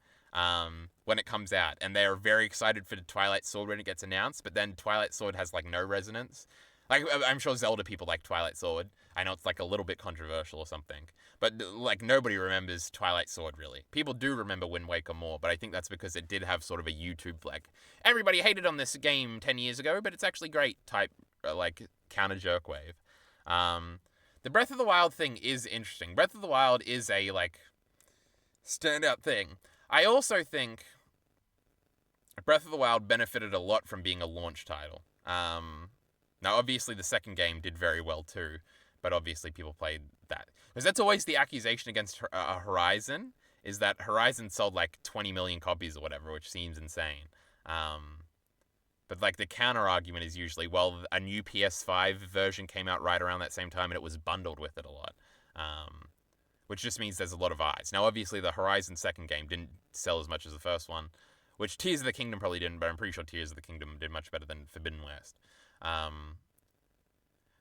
when it comes out, and they're very excited for the Twilight Sword when it gets announced, but then Twilight Sword has, like, no resonance. Like, I'm sure Zelda people like Twilight Sword. I know it's, like, a little bit controversial or something. But, like, nobody remembers Twilight Sword, really. People do remember Wind Waker more, but I think that's because it did have sort of a YouTube, like, everybody hated on this game 10 years ago, but it's actually great type, like, counter jerk wave. The Breath of the Wild thing is interesting. Breath of the Wild is a, like, standout thing. I also think Breath of the Wild benefited a lot from being a launch title. Now, obviously, the second game did very well, too. But obviously, people played that. Because that's always the accusation against Horizon, is that Horizon sold, like, 20 million copies or whatever, which seems insane. But, like, the counter-argument is usually, well, a new PS5 version came out right around that same time, and it was bundled with it a lot. Which just means there's a lot of eyes. Now, obviously, the Horizon second game didn't sell as much as the first one, which Tears of the Kingdom probably didn't, but I'm pretty sure Tears of the Kingdom did much better than Forbidden West.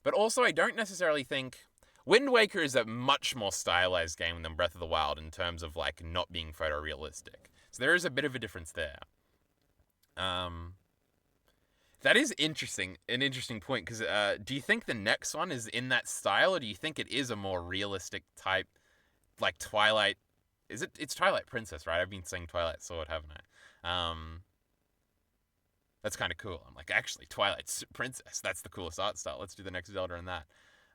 But also, I don't necessarily think... Wind Waker is a much more stylized game than Breath of the Wild in terms of, like, not being photorealistic. So there is a bit of a difference there. That is interesting, an interesting point, because do you think the next one is in that style, or do you think it is a more realistic type, like Twilight... It's Twilight Princess, right? I've been saying Twilight Sword, haven't I? That's kind of cool. I'm like, actually, Twilight Princess, that's the coolest art style. Let's do the next Zelda in that.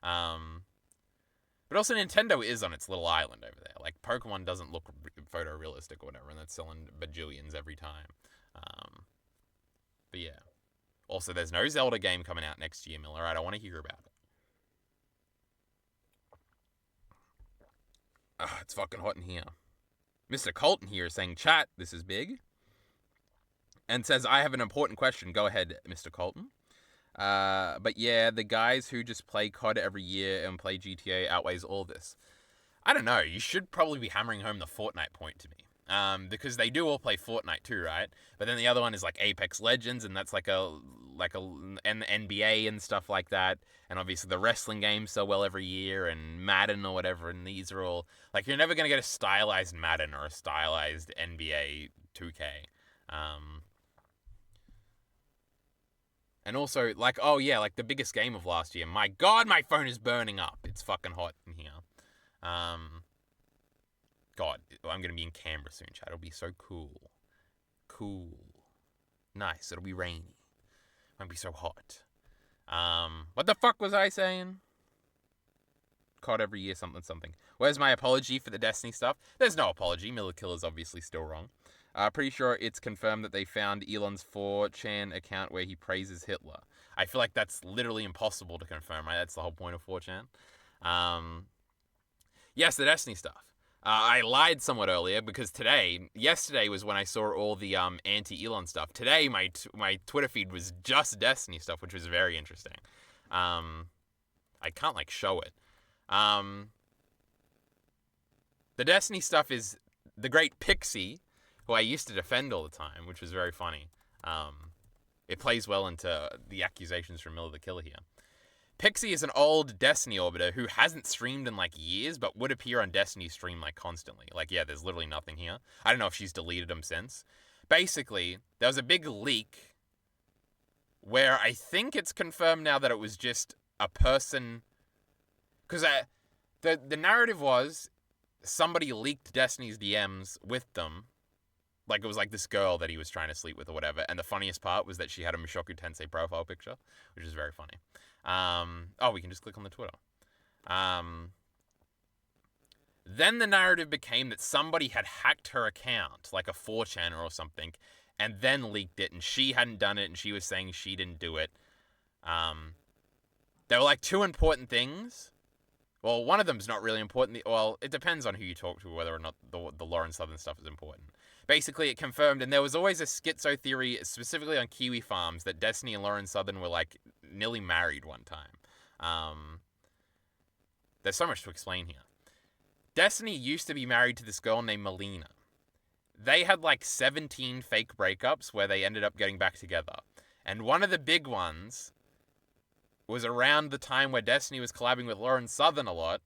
But also, Nintendo is on its little island over there. Like, Pokemon doesn't look photorealistic or whatever, and that's selling bajillions every time. But yeah. Also, there's no Zelda game coming out next year, Miller. I don't want to hear about it. It's fucking hot in here. Mr. Colton here is saying, chat, this is big. And says, I have an important question. Go ahead, Mr. Colton. But yeah, the guys who just play COD every year and play GTA outweighs all this. I don't know. You should probably be hammering home the Fortnite point to me. Because they do all play Fortnite too, right? But then the other one is like Apex Legends, and that's like an NBA and stuff like that. And obviously the wrestling games sell well every year, and Madden or whatever. And these are all like, you're never gonna get a stylized Madden or a stylized NBA 2K. And also, like, oh yeah, like the biggest game of last year. My God, my phone is burning up. It's fucking hot in here. God, I'm going to be in Canberra soon, chat. It'll be so cool. Cool. Nice. It'll be rainy. It won't be so hot. What the fuck was I saying? COD every year, something, something. Where's my apology for the Destiny stuff? There's no apology. Miller Killer's obviously still wrong. Pretty sure it's confirmed that they found Elon's 4chan account where he praises Hitler. I feel like that's literally impossible to confirm, right? That's the whole point of 4chan. Yes, the Destiny stuff. I lied somewhat earlier because yesterday was when I saw all the anti-Elon stuff. Today, my Twitter feed was just Destiny stuff, which was very interesting. I can't, like, show it. The Destiny stuff is the great Pixie, who I used to defend all the time, which was very funny. It plays well into the accusations from Miller the Killer here. Pixie is an old Destiny orbiter who hasn't streamed in like years, but would appear on Destiny's stream like constantly. Like, yeah, there's literally nothing here. I don't know if she's deleted them since. Basically, there was a big leak where I think it's confirmed now that it was just a person. Because the narrative was somebody leaked Destiny's DMs with them. Like, it was like this girl that he was trying to sleep with or whatever. And the funniest part was that she had a Mushoku Tensei profile picture, which is very funny. We can just click on the Twitter. Then the narrative became that somebody had hacked her account, like a 4chan or something, and then leaked it, and she hadn't done it, and she was saying she didn't do it. There were like two important things. Well, one of them's not really important. Well, it depends on who you talk to, whether or not the Lauren Southern stuff is important. Basically, it confirmed, and there was always a schizo theory, specifically on Kiwi Farms, that Destiny and Lauren Southern were like nearly married one time. There's so much to explain here. Destiny used to be married to this girl named Melina. They had like 17 fake breakups where they ended up getting back together. And one of the big ones was around the time where Destiny was collabing with Lauren Southern a lot.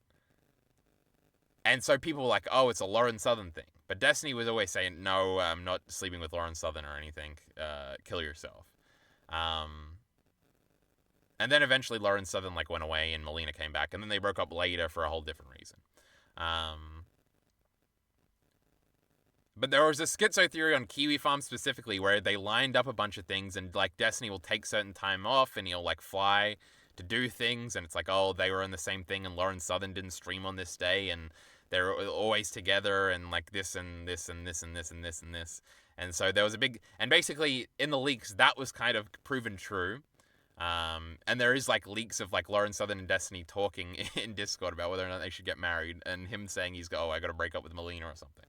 And so people were like, oh, it's a Lauren Southern thing. But Destiny was always saying, no, I'm not sleeping with Lauren Southern or anything. Kill yourself. And then eventually Lauren Southern like went away and Melina came back. And then they broke up later for a whole different reason. But there was a schizo theory on Kiwi Farm specifically where they lined up a bunch of things and like Destiny will take certain time off and he'll like fly to do things. And it's like, oh, they were in the same thing and Lauren Southern didn't stream on this day and they're always together and like this and this and this and this and this and this. And so there was a big, and basically in the leaks, that was kind of proven true. And there is like leaks of like Lauren Southern and Destiny talking in Discord about whether or not they should get married and him saying I got to break up with Melina or something.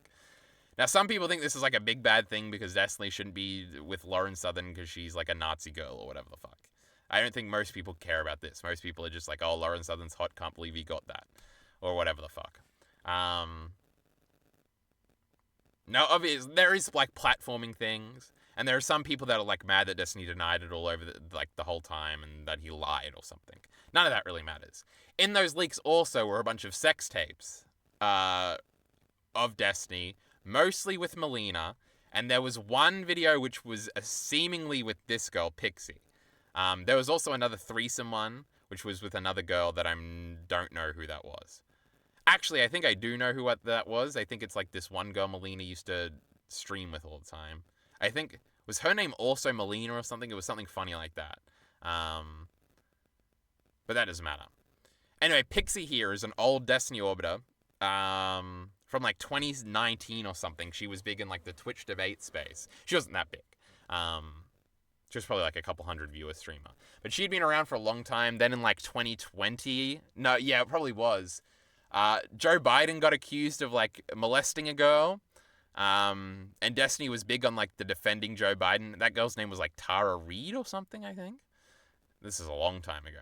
Now, some people think this is like a big bad thing because Destiny shouldn't be with Lauren Southern because she's like a Nazi girl or whatever the fuck. I don't think most people care about this. Most people are just like, oh, Lauren Southern's hot, can't believe he got that. Or whatever the fuck. Now, obviously, there is like platforming things. And there are some people that are like mad that Destiny denied it all over the whole time and that he lied or something. None of that really matters. In those leaks also were a bunch of sex tapes of Destiny, mostly with Melina, and there was one video which was seemingly with this girl, Pixie. There was also another threesome one, which was with another girl that I don't know who that was. Actually, I think I do know who that was. I think it's like this one girl Melina used to stream with all the time. I think, was her name also Melina or something? It was something funny like that. But that doesn't matter. Anyway, Pixie here is an old Destiny orbiter. From like 2019 or something. She was big in like the Twitch debate space. She wasn't that big. She was probably like a couple hundred viewer streamer. But she'd been around for a long time. Then in like 2020, no, yeah, it probably was. Joe Biden got accused of like molesting a girl. And Destiny was big on like the defending Joe Biden. That girl's name was like Tara Reid or something, I think. This is a long time ago.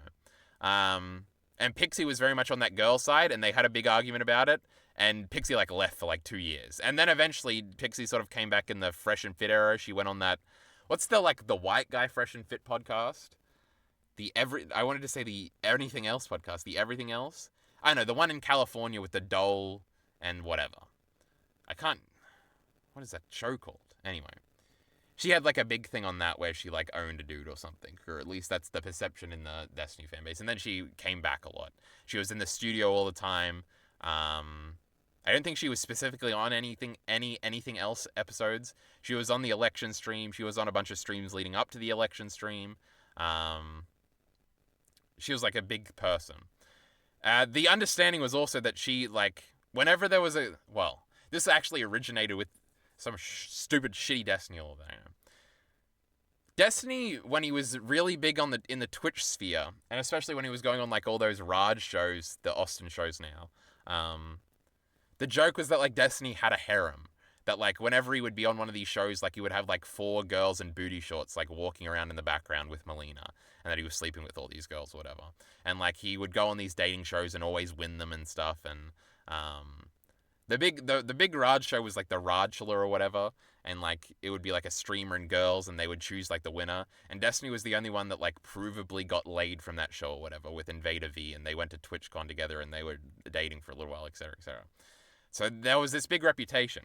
And Pixie was very much on that girl side, and they had a big argument about it. And Pixie like left for like 2 years. And then eventually Pixie sort of came back in the Fresh and Fit era. She went on that, what's the white guy Fresh and Fit podcast? I wanted to say the Anything Else podcast. The Everything Else? I don't know, the one in California with the doll and whatever. What is that show called? Anyway. She had like a big thing on that where she like owned a dude or something. Or at least that's the perception in the Destiny fanbase. And then she came back a lot. She was in the studio all the time. I don't think she was specifically on anything else episodes. She was on the election stream. She was on a bunch of streams leading up to the election stream. She was like a big person. The understanding was also that she like, whenever there was this actually originated with some stupid shitty Destiny all the time. Destiny, when he was really big in the Twitch sphere, and especially when he was going on like all those Raj shows, the Austin shows now, the joke was that like Destiny had a harem. That like whenever he would be on one of these shows, like he would have like 4 girls in booty shorts like walking around in the background with Melina, and that he was sleeping with all these girls or whatever. And like he would go on these dating shows and always win them and stuff. And The big Raj show was like the Rajula or whatever, and like it would be like a streamer and girls, and they would choose like the winner. And Destiny was the only one that like provably got laid from that show or whatever with Invader V, and they went to TwitchCon together, and they were dating for a little while, etc., etc. So there was this big reputation,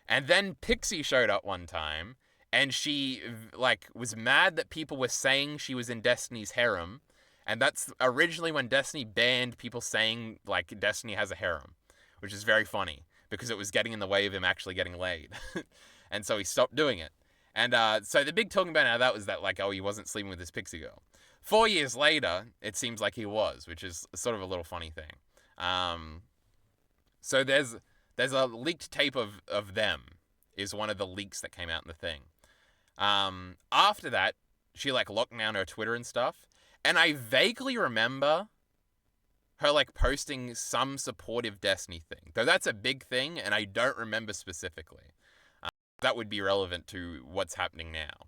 and then Pixie showed up one time, and she like was mad that people were saying she was in Destiny's harem, and that's originally when Destiny banned people saying like Destiny has a harem, which is very funny because it was getting in the way of him actually getting laid. And so he stopped doing it. And so the big talking about now that was that, like, oh, he wasn't sleeping with this pixie girl. 4 years later, it seems like he was, which is sort of a little funny thing. So there's a leaked tape of them is one of the leaks that came out in the thing. After that, she, like, locked down her Twitter and stuff. And I vaguely remember her, like, posting some supportive Destiny thing. Though that's a big thing, and I don't remember specifically. That would be relevant to what's happening now.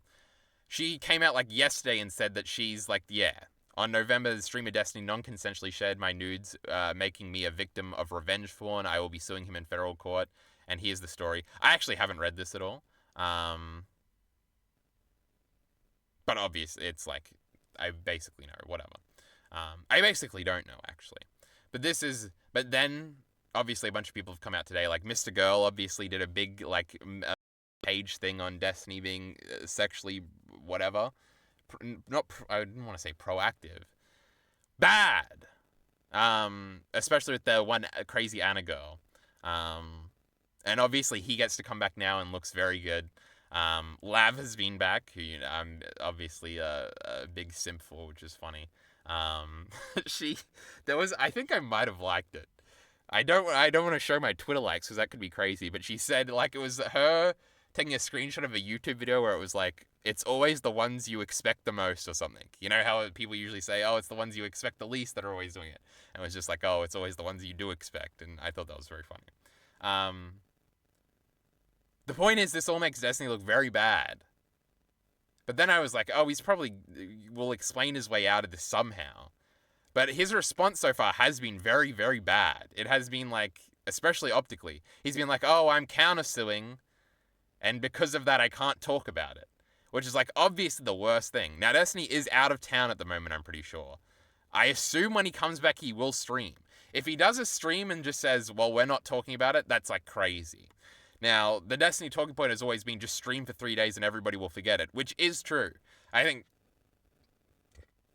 She came out, like, yesterday and said that she's, like, yeah. On November, the streamer Destiny non-consensually shared my nudes, making me a victim of revenge porn. I will be suing him in federal court. And here's the story. I actually haven't read this at all. But obviously, it's like, I basically know, whatever. I basically don't know, actually. But then, obviously, a bunch of people have come out today. Like, Mr. Girl obviously did a big, like, page thing on Destiny being sexually whatever. I didn't want to say proactive. Bad! Especially with the one crazy Anna girl. And obviously, he gets to come back now and looks very good. Lav has been back, who, you know, I'm obviously a big simp for, which is funny. I think I might have liked it. I don't want to show my Twitter likes because that could be crazy, but she said, like, it was her taking a screenshot of a YouTube video where it was like, it's always the ones you expect the most or something. You know how people usually say, oh, it's the ones you expect the least that are always doing it. And it was just like, oh, it's always the ones you do expect. And I thought that was very funny. The point is, this all makes Destiny look very bad. But then I was like, oh, he's probably will explain his way out of this somehow. But his response so far has been very, very bad. It has been like, especially optically, he's been like, oh, I'm countersuing, and because of that, I can't talk about it. Which is like obviously the worst thing. Now, Destiny is out of town at the moment, I'm pretty sure. I assume when he comes back, he will stream. If he does a stream and just says, well, we're not talking about it, that's like crazy. Now, the Destiny talking point has always been just stream for 3 days and everybody will forget it, which is true. I think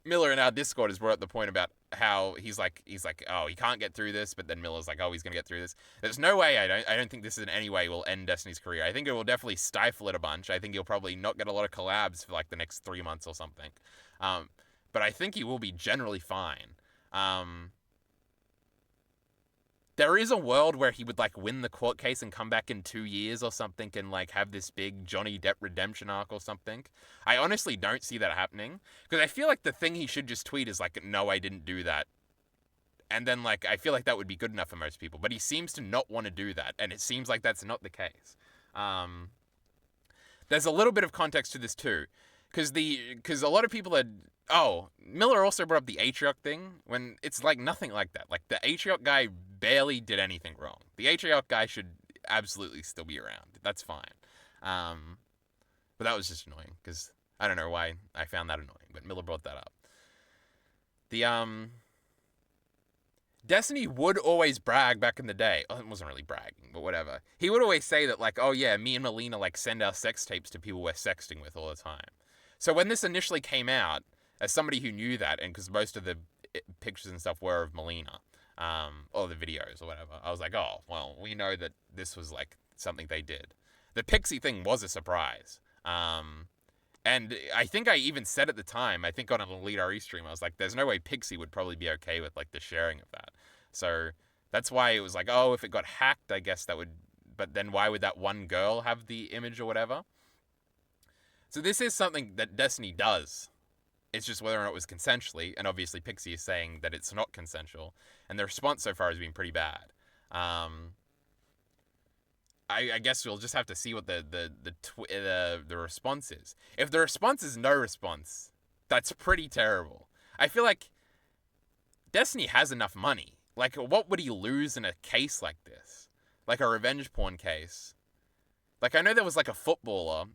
Miller in our Discord has brought up the point about how he's like, oh, he can't get through this, but then Miller's like, oh, he's gonna get through this. There's no way. I don't think this in any way will end Destiny's career. I think it will definitely stifle it a bunch. I think he'll probably not get a lot of collabs for like the next 3 months or something. But I think he will be generally fine. There is a world where he would like win the court case and come back in 2 years or something and like have this big Johnny Depp redemption arc or something. I honestly don't see that happening because I feel like the thing he should just tweet is like, no, I didn't do that. And then like, I feel like that would be good enough for most people, but he seems to not want to do that. And it seems like that's not the case. There's a little bit of context to this too, because a lot of people are, Miller also brought up the Atrioc thing when it's like nothing like that. Like the Atrioc guy barely did anything wrong. The Atrioc guy should absolutely still be around. That's fine. But that was just annoying because I don't know why I found that annoying, but Miller brought that up. The Destiny would always brag back in the day. Oh, it wasn't really bragging, but whatever. He would always say that like, oh yeah, me and Melina like send our sex tapes to people we're sexting with all the time. So when this initially came out, as somebody who knew that, and because most of the pictures and stuff were of Melina, or the videos or whatever, I was like, oh, well, we know that this was like something they did. The Pixie thing was a surprise. And I think I even said at the time, I think on an Elite RE stream, I was like, there's no way Pixie would probably be okay with like the sharing of that. So that's why it was like, oh, if it got hacked, I guess that would, but then why would that one girl have the image or whatever? So this is something that Destiny does. It's just whether or not it was consensually, and obviously Pixie is saying that it's not consensual, and the response so far has been pretty bad. I guess we'll just have to see what the response is. If the response is no response, that's pretty terrible. I feel like Destiny has enough money. Like, what would he lose in a case like this? like a revenge porn case. Like, I know there was like a footballer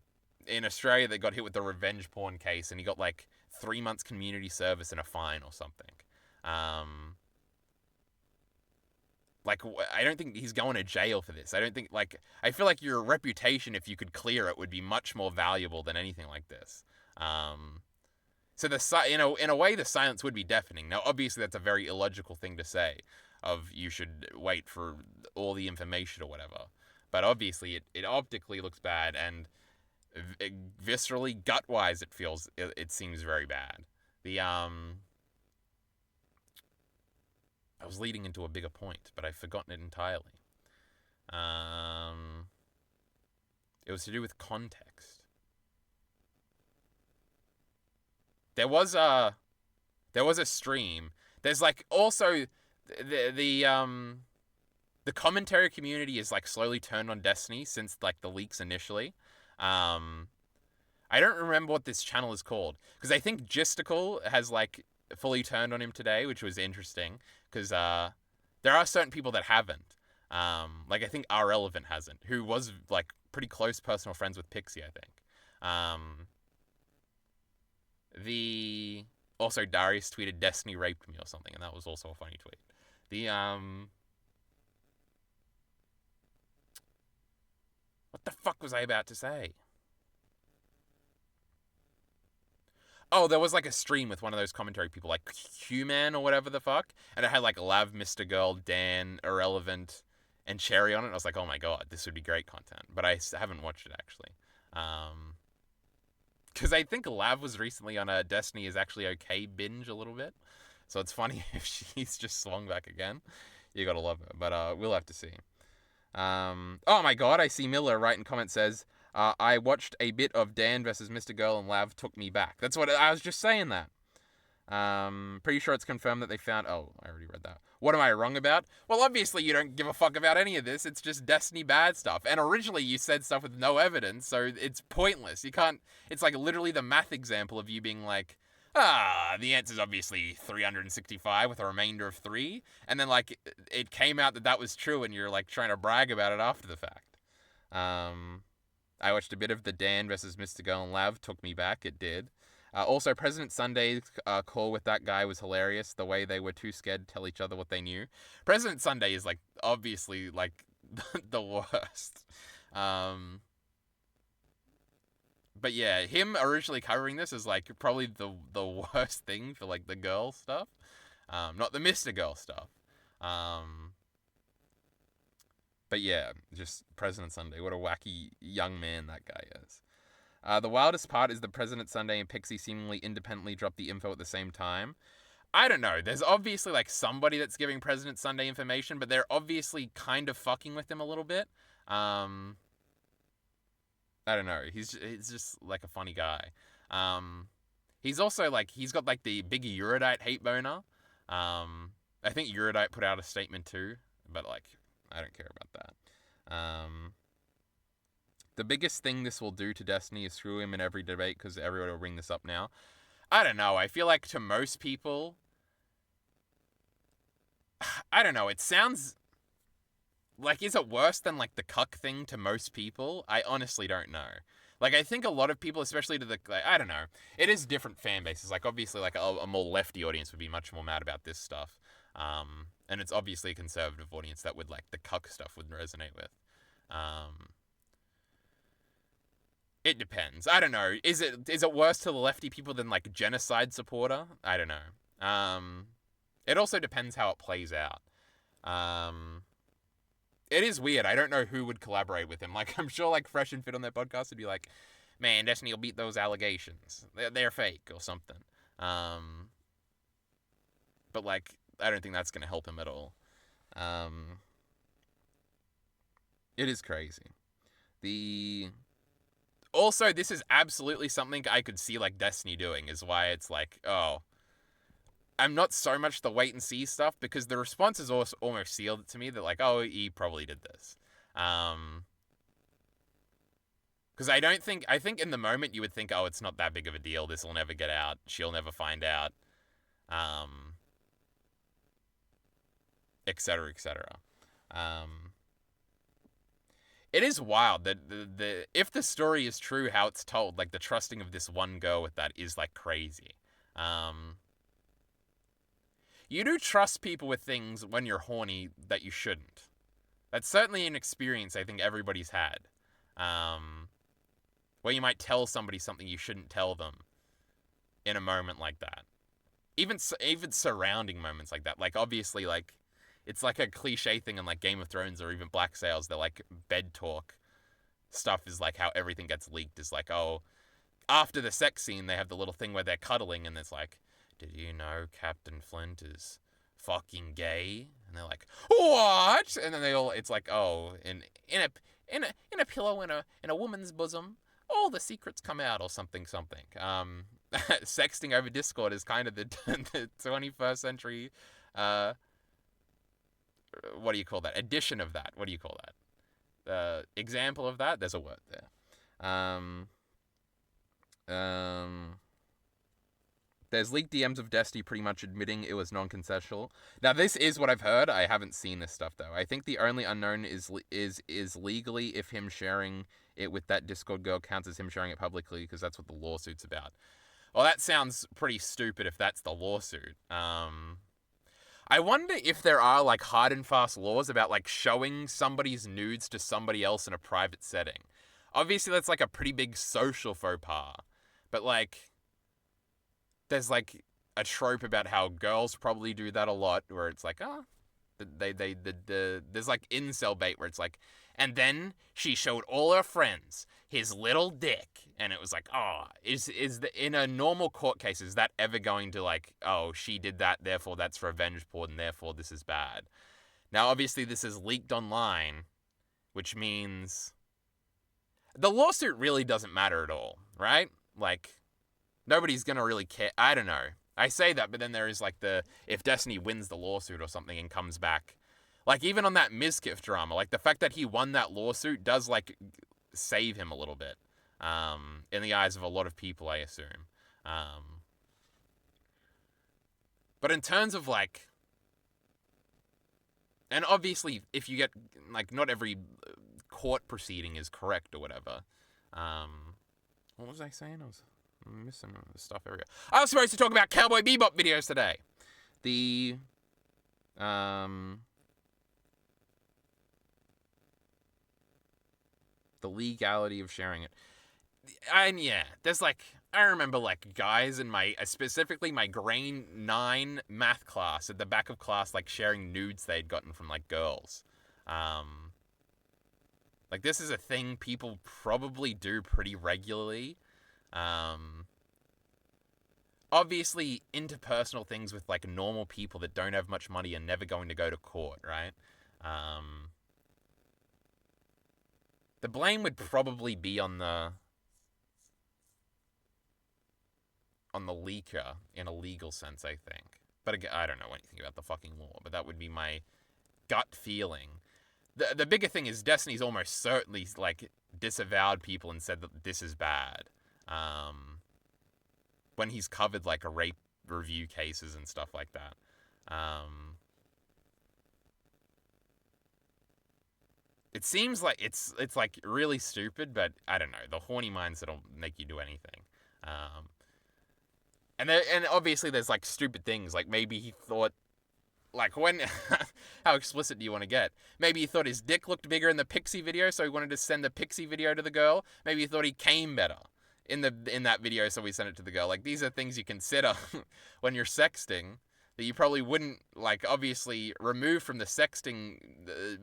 in Australia that got hit with a revenge porn case, and he got like 3 months community service and a fine or something. Like, I don't think he's going to jail for this. I don't think, like, I feel like your reputation, if you could clear it, would be much more valuable than anything like this. So in a way, the silence would be deafening. Now, obviously, that's a very illogical thing to say, of you should wait for all the information or whatever. But obviously, it optically looks bad, and viscerally, gut-wise, it seems very bad. I was leading into a bigger point, but I've forgotten it entirely. It was to do with context. There was a stream. There's like also the commentary community is like slowly turned on Destiny since like the leaks initially. I don't remember what this channel is called, because I think Gisticle has like fully turned on him today, which was interesting, because there are certain people that haven't. Like I think R-Relevant hasn't, who was like pretty close personal friends with Pixie, I think. Also Darius tweeted Destiny raped me or something, and that was also a funny tweet. What the fuck was I about to say? Oh, there was like a stream with one of those commentary people, like Q-Man or whatever the fuck, and it had like Lav, Mr. Girl, Dan, Irrelevant, and Cherry on it. I was like, oh my god, this would be great content. But I haven't watched it actually. Because I think Lav was recently on a Destiny is Actually Okay binge a little bit. So it's funny if she's just swung back again. You gotta love her. But we'll have to see. Oh my god, I see Miller right in comment says, I watched a bit of Dan versus Mr. Girl and Lav took me back. That's what I was just saying that. Pretty sure it's confirmed that they found... Oh, I already read that. What am I wrong about? Well, obviously you don't give a fuck about any of this. It's just Destiny bad stuff. And originally you said stuff with no evidence, so it's pointless. You can't... It's like literally the math example of you being like, the answer's obviously 365 with a remainder of 3. And then, like, it came out that was true and you're, like, trying to brag about it after the fact. I watched a bit of the Dan versus Mr. Girl and Lav. Took me back. It did. Also, President Sunday's call with that guy was hilarious. The way they were too scared to tell each other what they knew. President Sunday is, like, obviously, like, the worst. But yeah, him originally covering this is, like, probably the worst thing for, like, the girl stuff. Not the Mr. Girl stuff. But yeah, just President Sunday. What a wacky young man that guy is. The wildest part is that President Sunday and Pixie seemingly independently dropped the info at the same time. I don't know. There's obviously, like, somebody that's giving President Sunday information, but they're obviously kind of fucking with him a little bit. I don't know. He's just, like, a funny guy. He's also, like, he's got, like, the big Eurydite hate boner. I think Eurydite put out a statement too, but, like, I don't care about that. The biggest thing this will do to Destiny is screw him in every debate, because everyone will bring this up now. I don't know. I feel like to most people... I don't know. It sounds... Like, is it worse than, like, the cuck thing to most people? I honestly don't know. Like, I think a lot of people, especially to the... Like, I don't know. It is different fan bases. Like, obviously, like, a more lefty audience would be much more mad about this stuff. And it's obviously a conservative audience that would, like, the cuck stuff would resonate with. It depends. I don't know. Is it worse to the lefty people than, like, genocide supporter? I don't know. It also depends how it plays out. It is weird. I don't know who would collaborate with him. Like, I'm sure, like, Fresh and Fit on their podcast would be like, man, Destiny will beat those allegations. They're fake or something. But, like, I don't think that's going to help him at all. It is crazy. Also, this is absolutely something I could see, like, Destiny doing, is why it's like, oh, I'm not so much the wait and see stuff, because the response is also almost sealed it to me that, like, oh, he probably did this. Because I think in the moment you would think, oh, it's not that big of a deal, this will never get out, she'll never find out, etc., etc. It is wild that the if the story is true, how it's told, like the trusting of this one girl with that is like crazy. You do trust people with things when you're horny that you shouldn't. That's certainly an experience I think everybody's had. Where you might tell somebody something you shouldn't tell them in a moment like that. Even surrounding moments like that. Like, obviously, like, it's like a cliche thing in, like, Game of Thrones or even Black Sails. They're, like, bed talk stuff is, like, how everything gets leaked. Is like, oh, after the sex scene, they have the little thing where they're cuddling, and it's like, did you know Captain Flint is fucking gay? And they're like, what? And then it's like, oh, in a pillow in a woman's bosom, all the secrets come out, or something. Sexting over Discord is kind of the 21st century, what do you call that? Edition of that. What do you call that? Example of that? There's a word there. There's leaked DMs of Destiny pretty much admitting it was non-consensual. Now, this is what I've heard. I haven't seen this stuff, though. I think the only unknown is legally if him sharing it with that Discord girl counts as him sharing it publicly, because that's what the lawsuit's about. Well, that sounds pretty stupid if that's the lawsuit. I wonder if there are, like, hard and fast laws about, like, showing somebody's nudes to somebody else in a private setting. Obviously, that's, like, a pretty big social faux pas. But, like, there's, like, a trope about how girls probably do that a lot, where it's like, there's, like, incel bait where it's like, and then she showed all her friends his little dick, and it was like, oh, in a normal court case, is that ever going to, like, oh, she did that, therefore that's revenge porn, and therefore this is bad? Now, obviously, this is leaked online, which means the lawsuit really doesn't matter at all, right? Like, nobody's gonna really care. I don't know. I say that, but then there is, like, if Destiny wins the lawsuit or something and comes back, like, even on that Mizkif drama, like, the fact that he won that lawsuit does, like, save him a little bit, in the eyes of a lot of people, I assume. But in terms of, like, and obviously, if you get, like, not every court proceeding is correct or whatever. What was I saying? I was missing stuff everywhere. I was supposed to talk about Cowboy Bebop videos today. The legality of sharing it. And yeah, there's, like, I remember, like, guys in specifically my grade 9 math class, at the back of class, like, sharing nudes they'd gotten from, like, girls. Like, this is a thing people probably do pretty regularly. Obviously, interpersonal things with, like, normal people that don't have much money and never going to go to court, right? The blame would probably be on the leaker in a legal sense, I think. But again, I don't know anything about the fucking law, but that would be my gut feeling. The bigger thing is Destiny's almost certainly, like, disavowed people and said that this is bad. When he's covered, like, a rape review cases and stuff like that. It seems like it's like really stupid, but I don't know. The horny mindset will make you do anything. And obviously there's, like, stupid things, like maybe he thought, like, when how explicit do you want to get? Maybe he thought his dick looked bigger in the Pixie video, so he wanted to send the Pixie video to the girl. Maybe he thought he came better in that video, so we sent it to the girl. Like, these are things you consider when you're sexting that you probably wouldn't, like, obviously remove from the sexting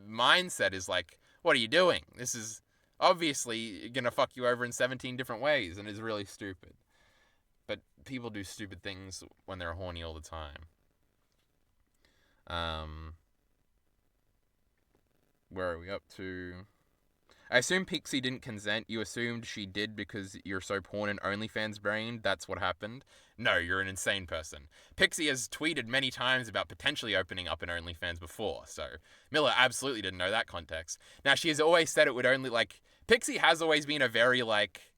mindset is like, what are you doing? This is obviously gonna fuck you over in 17 different ways and is really stupid. But people do stupid things when they're horny all the time. Where are we up to? I assume Pixie didn't consent. You assumed she did because you're so porn and OnlyFans brained. That's what happened. No, you're an insane person. Pixie has tweeted many times about potentially opening up an OnlyFans before, so Miller absolutely didn't know that context. Now, she has always said it would only, like, Pixie has always been a very, like,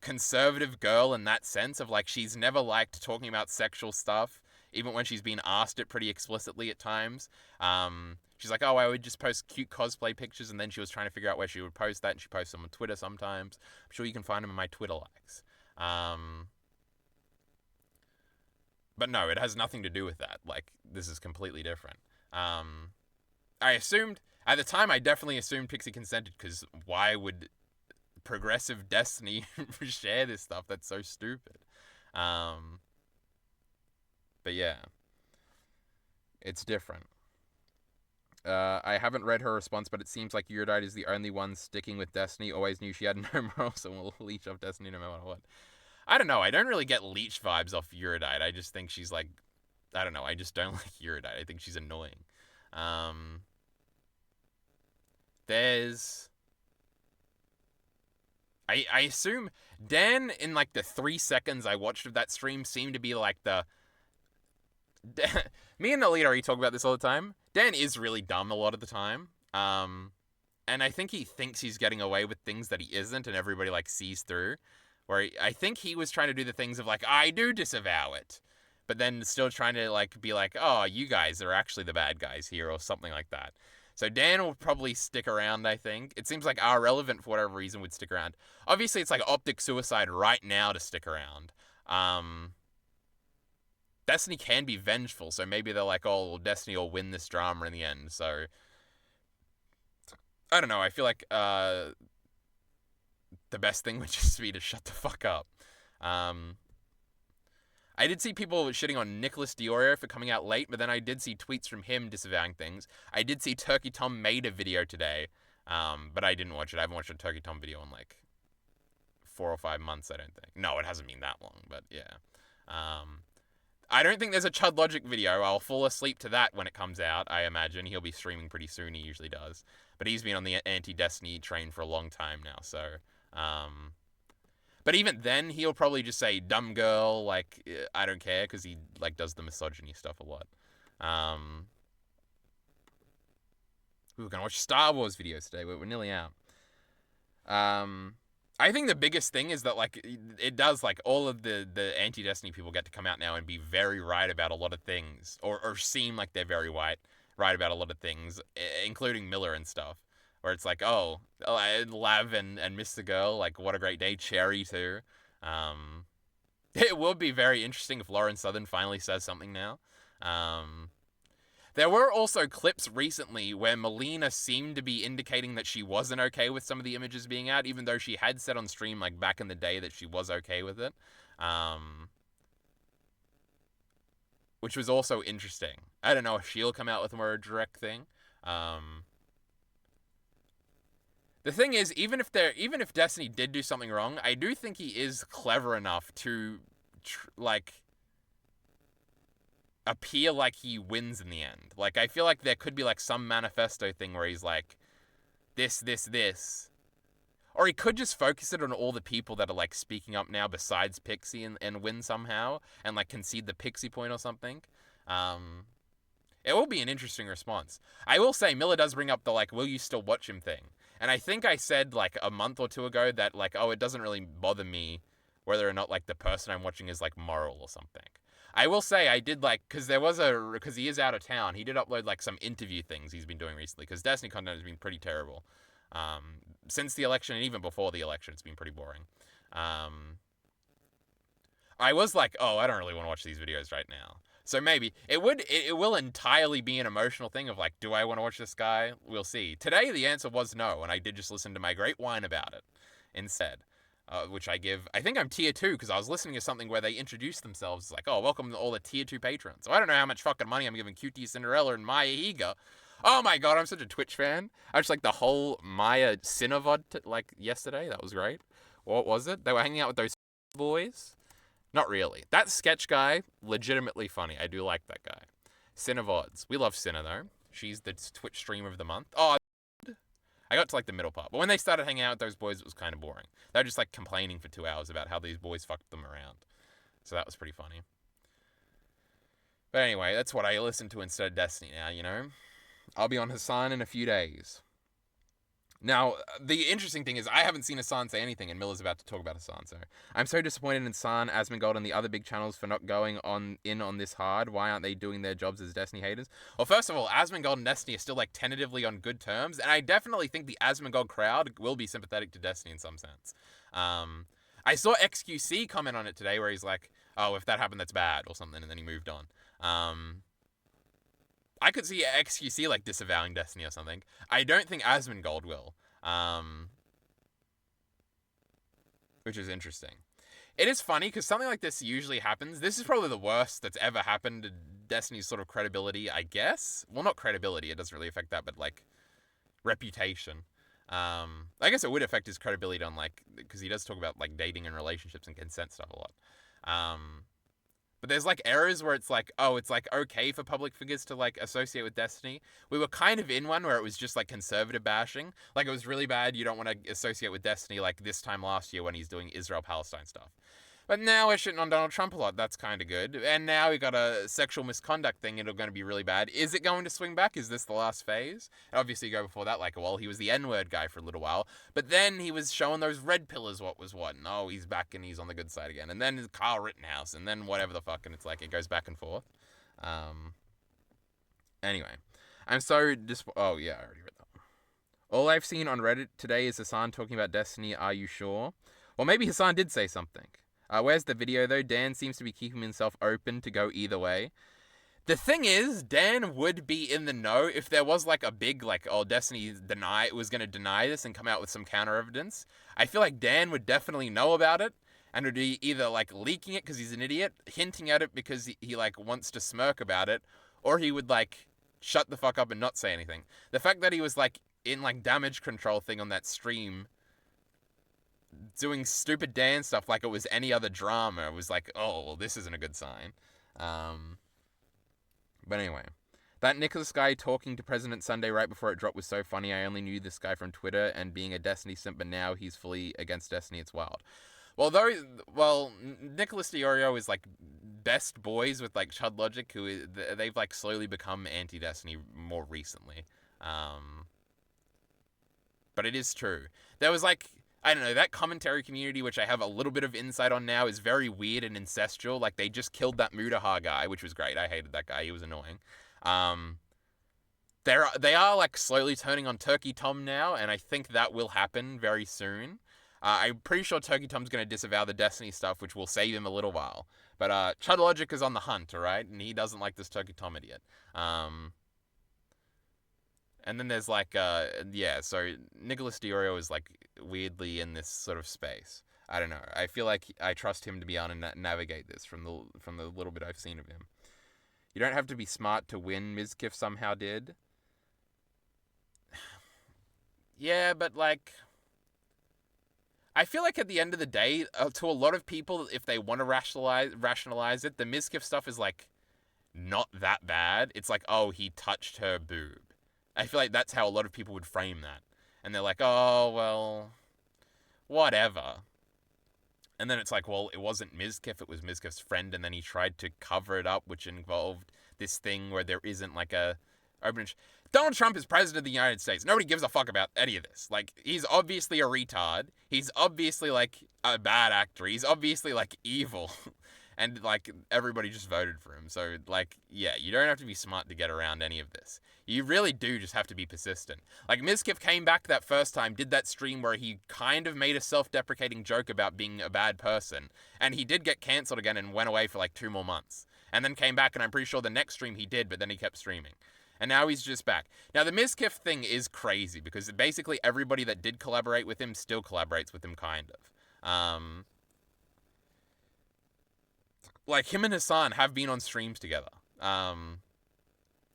conservative girl in that sense of, like, she's never liked talking about sexual stuff even when she's been asked it pretty explicitly at times. She's like, oh, I would just post cute cosplay pictures, and then she was trying to figure out where she would post that, and she posts them on Twitter sometimes. I'm sure you can find them in my Twitter likes. But no, it has nothing to do with that. Like, this is completely different. I assumed, at the time, I definitely assumed Pixie consented, because why would progressive Destiny share this stuff? That's so stupid. But yeah, it's different. I haven't read her response, but it seems like Eurydice is the only one sticking with Destiny. Always knew she had no morals and will leech off Destiny no matter what. I don't know. I don't really get leech vibes off Eurydice. I just think she's like, I don't know. I just don't like Eurydice. I think she's annoying. There's... I assume Dan, in like the 3 seconds I watched of that stream, seemed to be like the... Me and Alita already talk about this all the time. Dan is really dumb a lot of the time. And I think he thinks he's getting away with things that he isn't, and everybody like sees through. Where I think he was trying to do the things of like, I do disavow it, but then still trying to like be like, oh, you guys are actually the bad guys here, or something like that. So Dan will probably stick around, I think. It seems like our Relevant, for whatever reason, would stick around. Obviously, it's like optic suicide right now to stick around. Destiny can be vengeful, so maybe they're like, oh, well, Destiny will win this drama in the end. So, I don't know. I feel like the best thing would just be to shut the fuck up. I did see people shitting on Nicholas Diorio for coming out late, but then I did see tweets from him disavowing things. I did see Turkey Tom made a video today, but I didn't watch it. I haven't watched a Turkey Tom video in like 4 or 5 months, I don't think. No, it hasn't been that long, but yeah. I don't think there's a Chud Logic video. I'll fall asleep to that when it comes out, I imagine. He'll be streaming pretty soon, he usually does. But he's been on the anti-Destiny train for a long time now, so... But even then, he'll probably just say, dumb girl, like, I don't care, because he, like, does the misogyny stuff a lot. We were going to watch Star Wars videos today, we're nearly out. I think the biggest thing is that, like, it does, like, all of the anti-Destiny people get to come out now and be very right about a lot of things, or seem like they're very right about a lot of things, including Miller and stuff. Where it's like, oh, Lav and Mr. Girl, like, what a great day. Cherry, too. It will be very interesting if Lauren Southern finally says something now. There were also clips recently where Melina seemed to be indicating that she wasn't okay with some of the images being out, even though she had said on stream, like, back in the day that she was okay with it. Which was also interesting. I don't know if she'll come out with a more direct thing. The thing is, even if Destiny did do something wrong, I do think he is clever enough to, like, appear like he wins in the end. Like, I feel like there could be, like, some manifesto thing where he's like, this. Or he could just focus it on all the people that are, like, speaking up now besides Pixie and win somehow, and, like, concede the Pixie point or something. It will be an interesting response. I will say, Miller does bring up the, like, will you still watch him thing. And I think I said, like, a month or two ago that, like, oh, it doesn't really bother me whether or not, like, the person I'm watching is, like, moral or something. I will say I did, like, because he is out of town, he did upload, like, some interview things he's been doing recently, because Destiny content has been pretty terrible. Since the election, and even before the election, it's been pretty boring. I was like, oh, I don't really want to watch these videos right now. So maybe it will entirely be an emotional thing of like, do I want to watch this guy? We'll see. Today the answer was no, and I did just listen to my great whine about it instead, which I think I'm tier 2 because I was listening to something where they introduced themselves like, oh, welcome to all the tier 2 patrons. So I don't know how much fucking money I'm giving QT Cinderella and Maya Higa. Oh my god, I'm such a Twitch fan. I just like the whole Maya Cinnavod like yesterday. That was great. What was it? They were hanging out with those boys. Not really. That sketch guy, legitimately funny. I do like that guy. Cinavods. We love Cinna, though. She's the Twitch streamer of the month. Oh, I got to, like, the middle part. But when they started hanging out with those boys, it was kind of boring. They were just, like, complaining for 2 hours about how these boys fucked them around. So that was pretty funny. But anyway, that's what I listen to instead of Destiny now, you know? I'll be on Hassan in a few days. Now, the interesting thing is I haven't seen Hassan say anything, and Miller's about to talk about Hassan, so I'm so disappointed in Hassan, Asmongold, and the other big channels for not going on this hard. Why aren't they doing their jobs as Destiny haters? Well, first of all, Asmongold and Destiny are still, like, tentatively on good terms, and I definitely think the Asmongold crowd will be sympathetic to Destiny in some sense. I saw XQC comment on it today where he's like, oh, if that happened, that's bad, or something, and then he moved on. I could see XQC, like, disavowing Destiny or something. I don't think Asmongold will. Which is interesting. It is funny, because something like this usually happens. This is probably the worst that's ever happened to Destiny's sort of credibility, I guess. Well, not credibility, it doesn't really affect that, but, like, reputation. I guess it would affect his credibility on, like, because he does talk about, like, dating and relationships and consent stuff a lot. But there's, like, eras where it's like, oh, it's, like, okay for public figures to, like, associate with Destiny. We were kind of in one where it was just, like, conservative bashing. Like, it was really bad. You don't want to associate with Destiny, like, this time last year when he's doing Israel-Palestine stuff. But now we're shitting on Donald Trump a lot. That's kind of good. And now we got a sexual misconduct thing. It's going to be really bad. Is it going to swing back? Is this the last phase? And obviously, you go before that, like, well, he was the N-word guy for a little while. But then he was showing those red pillars what was what. And, oh, he's back and he's on the good side again. And then Kyle Rittenhouse. And then whatever the fuck. And it's like, it goes back and forth. Anyway. I'm so oh, yeah, I already read that one. All I've seen on Reddit today is Hassan talking about Destiny. Are you sure? Well, maybe Hassan did say something. Where's the video, though? Dan seems to be keeping himself open to go either way. The thing is, Dan would be in the know if there was, like, a big, like, oh, Destiny was going to deny this and come out with some counter-evidence. I feel like Dan would definitely know about it, and would be either, like, leaking it because he's an idiot, hinting at it because he, like, wants to smirk about it, or he would, like, shut the fuck up and not say anything. The fact that he was, like, in, like, damage control thing on that stream, doing stupid Dan stuff like it was any other drama. It was like, oh, well, this isn't a good sign. But anyway, that Nicholas guy talking to President Sunday right before it dropped was so funny. I only knew this guy from Twitter and being a Destiny simp, but now he's fully against Destiny. It's wild. Well, Nicholas DeOrio is, like, best boys with, like, Chud Logic, who they've, like, slowly become anti-Destiny more recently. But it is true. There was, like, I don't know, that commentary community, which I have a little bit of insight on now, is very weird and incestual. Like, they just killed that Mutahar guy, which was great. I hated that guy. He was annoying. They are, like, slowly turning on Turkey Tom now, and I think that will happen very soon. I'm pretty sure Turkey Tom's going to disavow the Destiny stuff, which will save him a little while. But Chud Logic is on the hunt, alright? And he doesn't like this Turkey Tom idiot. And then there's, like, so Nicholas DeOrio is, like, weirdly in this sort of space. I don't know. I feel like I trust him to be able to navigate this from the little bit I've seen of him. You don't have to be smart to win. Mizkif somehow did. Yeah, but, like, I feel like at the end of the day, to a lot of people, if they want to rationalize it, the Mizkif stuff is, like, not that bad. It's like, oh, he touched her boob. I feel like that's how a lot of people would frame that. And they're like, oh, well, whatever. And then it's like, well, it wasn't Mizkif, it was Mizkif's friend, and then he tried to cover it up, which involved this thing where there isn't, like, a open... Donald Trump is president of the United States. Nobody gives a fuck about any of this. Like, he's obviously a retard. He's obviously, like, a bad actor. He's obviously, like, evil. And, like, everybody just voted for him. So, like, yeah, you don't have to be smart to get around any of this. You really do just have to be persistent. Like, Mizkif came back that first time, did that stream where he kind of made a self-deprecating joke about being a bad person. And he did get cancelled again and went away for, like, 2 more months. And then came back, and I'm pretty sure the next stream he did, but then he kept streaming. And now he's just back. Now, the Mizkif thing is crazy, because basically everybody that did collaborate with him still collaborates with him, kind of. Like, him and Hassan have been on streams together. Him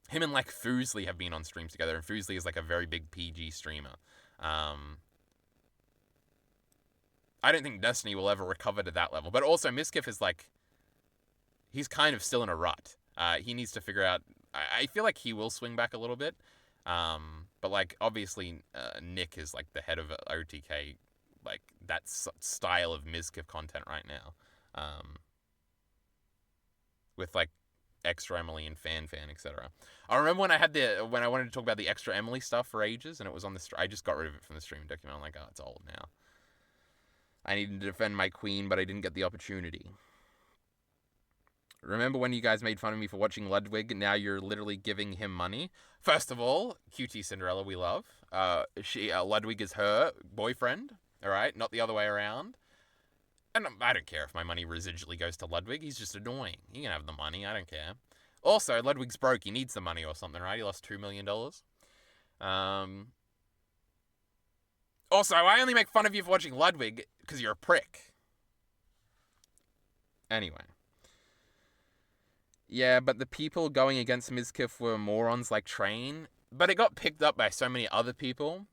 and, like, Fuslie have been on streams together, and Fuslie is, like, a very big PG streamer. I don't think Destiny will ever recover to that level. But also, Mizkif is, like, he's kind of still in a rut. He needs to figure out... I feel like he will swing back a little bit. But, like, obviously, Nick is, like, the head of OTK, like, that style of Mizkif content right now. With, like, Extra Emily and Fan, etc. I remember when I wanted to talk about the Extra Emily stuff for ages, and it was on the I just got rid of it from the streaming document. I'm like, oh, it's old now. I needed to defend my queen, but I didn't get the opportunity. Remember when you guys made fun of me for watching Ludwig, and now you're literally giving him money? First of all, QT Cinderella we love. Ludwig is her boyfriend, alright? Not the other way around. And I don't care if my money residually goes to Ludwig, he's just annoying. He can have the money, I don't care. Also, Ludwig's broke, he needs the money or something, right? He lost $2 million. Also, I only make fun of you for watching Ludwig because you're a prick. Anyway. Yeah, but the people going against Mizkif were morons like Train. But it got picked up by so many other people.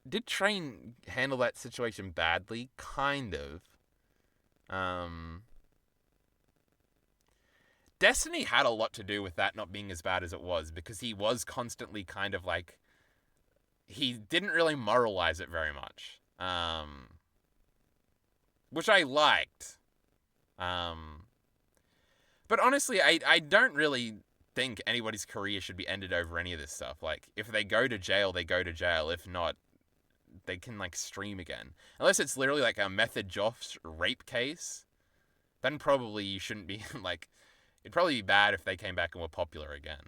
Did Train handle that situation badly? Kind of. Destiny had a lot to do with that not being as bad as it was, because he was constantly kind of like... He didn't really moralize it very much. Which I liked. But honestly, I don't really think anybody's career should be ended over any of this stuff. Like, if they go to jail, they go to jail. If not, they can, like, stream again. Unless it's literally, like, a Method Josh rape case, then probably you shouldn't be, like... It'd probably be bad if they came back and were popular again.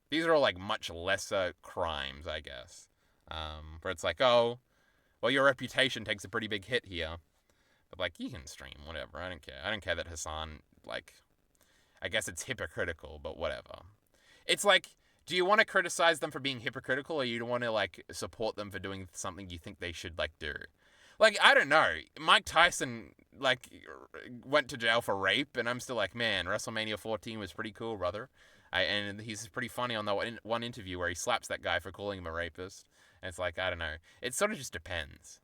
These are all, like, much lesser crimes, I guess. Where it's like, oh, well, your reputation takes a pretty big hit here. But, like, you can stream, whatever. I don't care. I don't care that Hassan, like... I guess it's hypocritical, but whatever. It's like, do you want to criticize them for being hypocritical, or you want to, like, support them for doing something you think they should, like, do? Like, I don't know. Mike Tyson, like, went to jail for rape, and I'm still like, man, WrestleMania 14 was pretty cool, brother. And he's pretty funny on that one interview where he slaps that guy for calling him a rapist. And it's like, I don't know. It sort of just depends.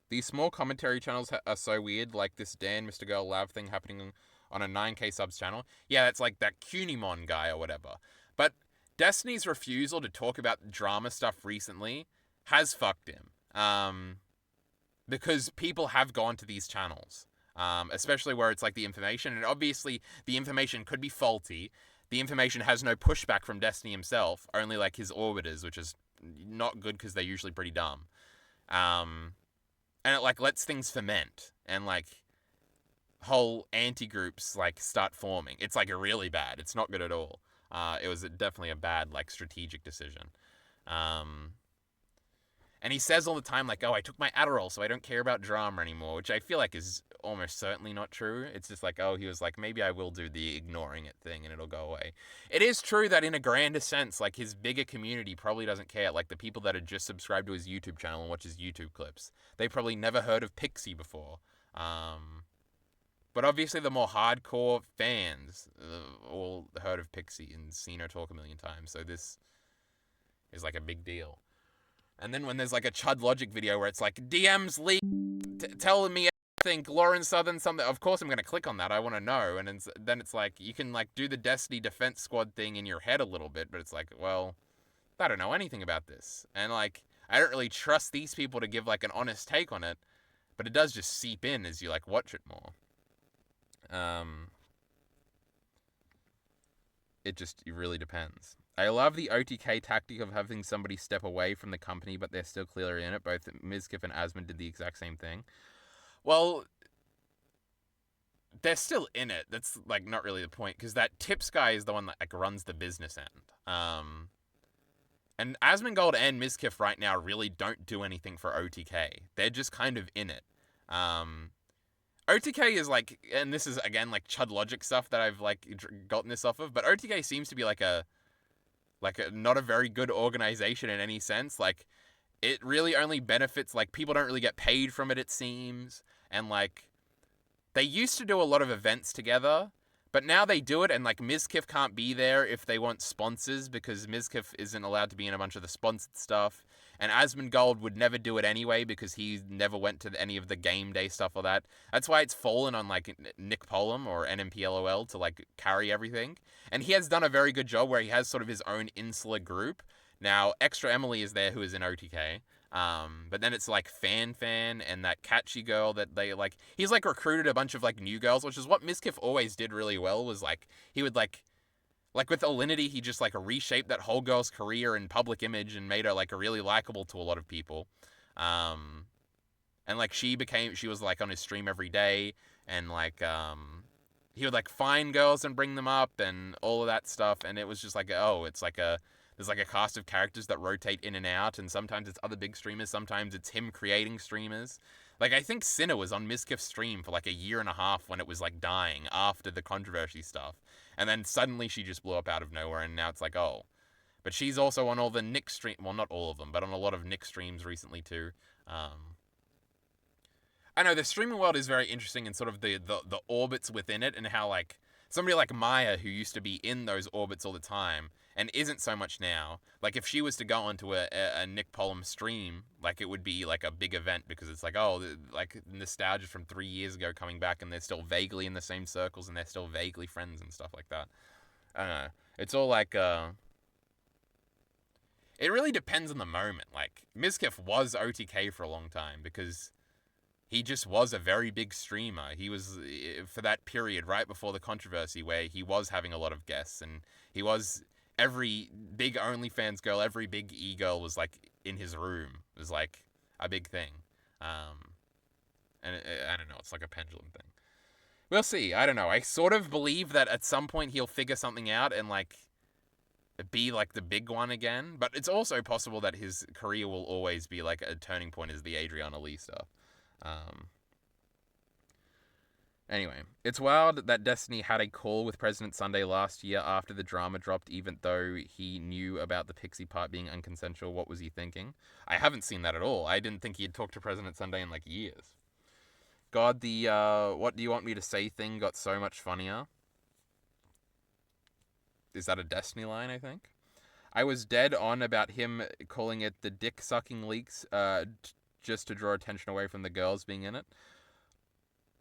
These small commentary channels are so weird, like this Dan Mr. Girl Lav thing happening on a 9K subs channel. Yeah, that's like that Cunimon guy or whatever. But Destiny's refusal to talk about drama stuff recently has fucked him. Because people have gone to these channels, especially where it's like the information, and obviously the information could be faulty. The information has no pushback from Destiny himself, only like his orbiters, which is not good because they're usually pretty dumb. And it like lets things ferment, and like whole anti-groups like start forming. It's like really bad. It's not good at all. It was definitely a bad like strategic decision. And he says all the time, like, oh, I took my Adderall, so I don't care about drama anymore, which I feel like is almost certainly not true. It's just like, oh, he was like, maybe I will do the ignoring it thing and it'll go away. It is true that in a grander sense, like, his bigger community probably doesn't care. Like, the people that are just subscribed to his YouTube channel and watch his YouTube clips, they probably never heard of Pixie before. But obviously the more hardcore fans all heard of Pixie and seen her talk a million times, so this is like a big deal. And then when there's like a Chud Logic video where it's like, DMs leak, telling me everything, Lauren Southern something, of course I'm going to click on that, I want to know. And then it's like, you can like do the Destiny Defense Squad thing in your head a little bit, but it's like, well, I don't know anything about this. And like, I don't really trust these people to give like an honest take on it, but it does just seep in as you like watch it more. It really depends. I love the OTK tactic of having somebody step away from the company, but they're still clearly in it. Both Mizkif and Asmund did the exact same thing. Well, they're still in it. That's like not really the point, because that Tips guy is the one that like runs the business end. And Asmongold and Mizkif right now really don't do anything for OTK. They're just kind of in it. OTK is like, and this is again like Chud Logic stuff that I've like gotten this off of, but OTK seems to be like a not a very good organization in any sense. Like, it really only benefits, like, people don't really get paid from it, it seems. And like, they used to do a lot of events together, but now they do it, and like Mizkif can't be there if they want sponsors, because Mizkif isn't allowed to be in a bunch of the sponsored stuff. And Asmongold would never do it anyway, because he never went to any of the game day stuff or that. That's why it's fallen on like Nick Polam or NMPLOL to like carry everything. And he has done a very good job where he has sort of his own insular group. Now, Extra Emily is there, who is in OTK. But then it's like Fan and that catchy girl that they like. He's like recruited a bunch of like new girls, which is what Mizkif always did really well. Was like he would like with Alinity, he just like reshaped that whole girl's career and public image and made her like a really likable to a lot of people. And like she was like on his stream every day, and like he would like find girls and bring them up and all of that stuff, and it was just like, oh, it's like there's like a cast of characters that rotate in and out, and sometimes it's other big streamers, sometimes it's him creating streamers. Like, I think Cinna was on Mizkif's stream for like a year and a half when it was like dying after the controversy stuff. And then suddenly she just blew up out of nowhere, and now it's like, oh. But she's also on all the Nick stream, well, not all of them, but on a lot of Nick streams recently too. I know the streaming world is very interesting, and sort of the orbits within it, and how like somebody like Maya, who used to be in those orbits all the time and isn't so much now, like if she was to go onto a Nick Pollum stream, like it would be like a big event, because it's like, oh, like nostalgia from 3 years ago coming back, and they're still vaguely in the same circles, and they're still vaguely friends and stuff like that. I don't know. It's all like it really depends on the moment. Like Mizkif was OTK for a long time because he just was a very big streamer. He was, for that period right before the controversy, where he was having a lot of guests, and he was, every big OnlyFans girl, every big e-girl was like in his room. It was like a big thing. And I don't know, it's like a pendulum thing. We'll see. I don't know. I sort of believe that at some point he'll figure something out and like be like the big one again. But it's also possible that his career will always be like a turning point as the Adriana Lee stuff. Anyway, it's wild that Destiny had a call with President Sunday last year after the drama dropped, even though he knew about the Pixie part being unconsensual. What was he thinking? I haven't seen that at all. I didn't think he had talked to President Sunday in like years. God, the what do you want me to say thing got so much funnier. Is that a Destiny line, I think? I was dead on about him calling it the dick-sucking leaks, just to draw attention away from the girls being in it.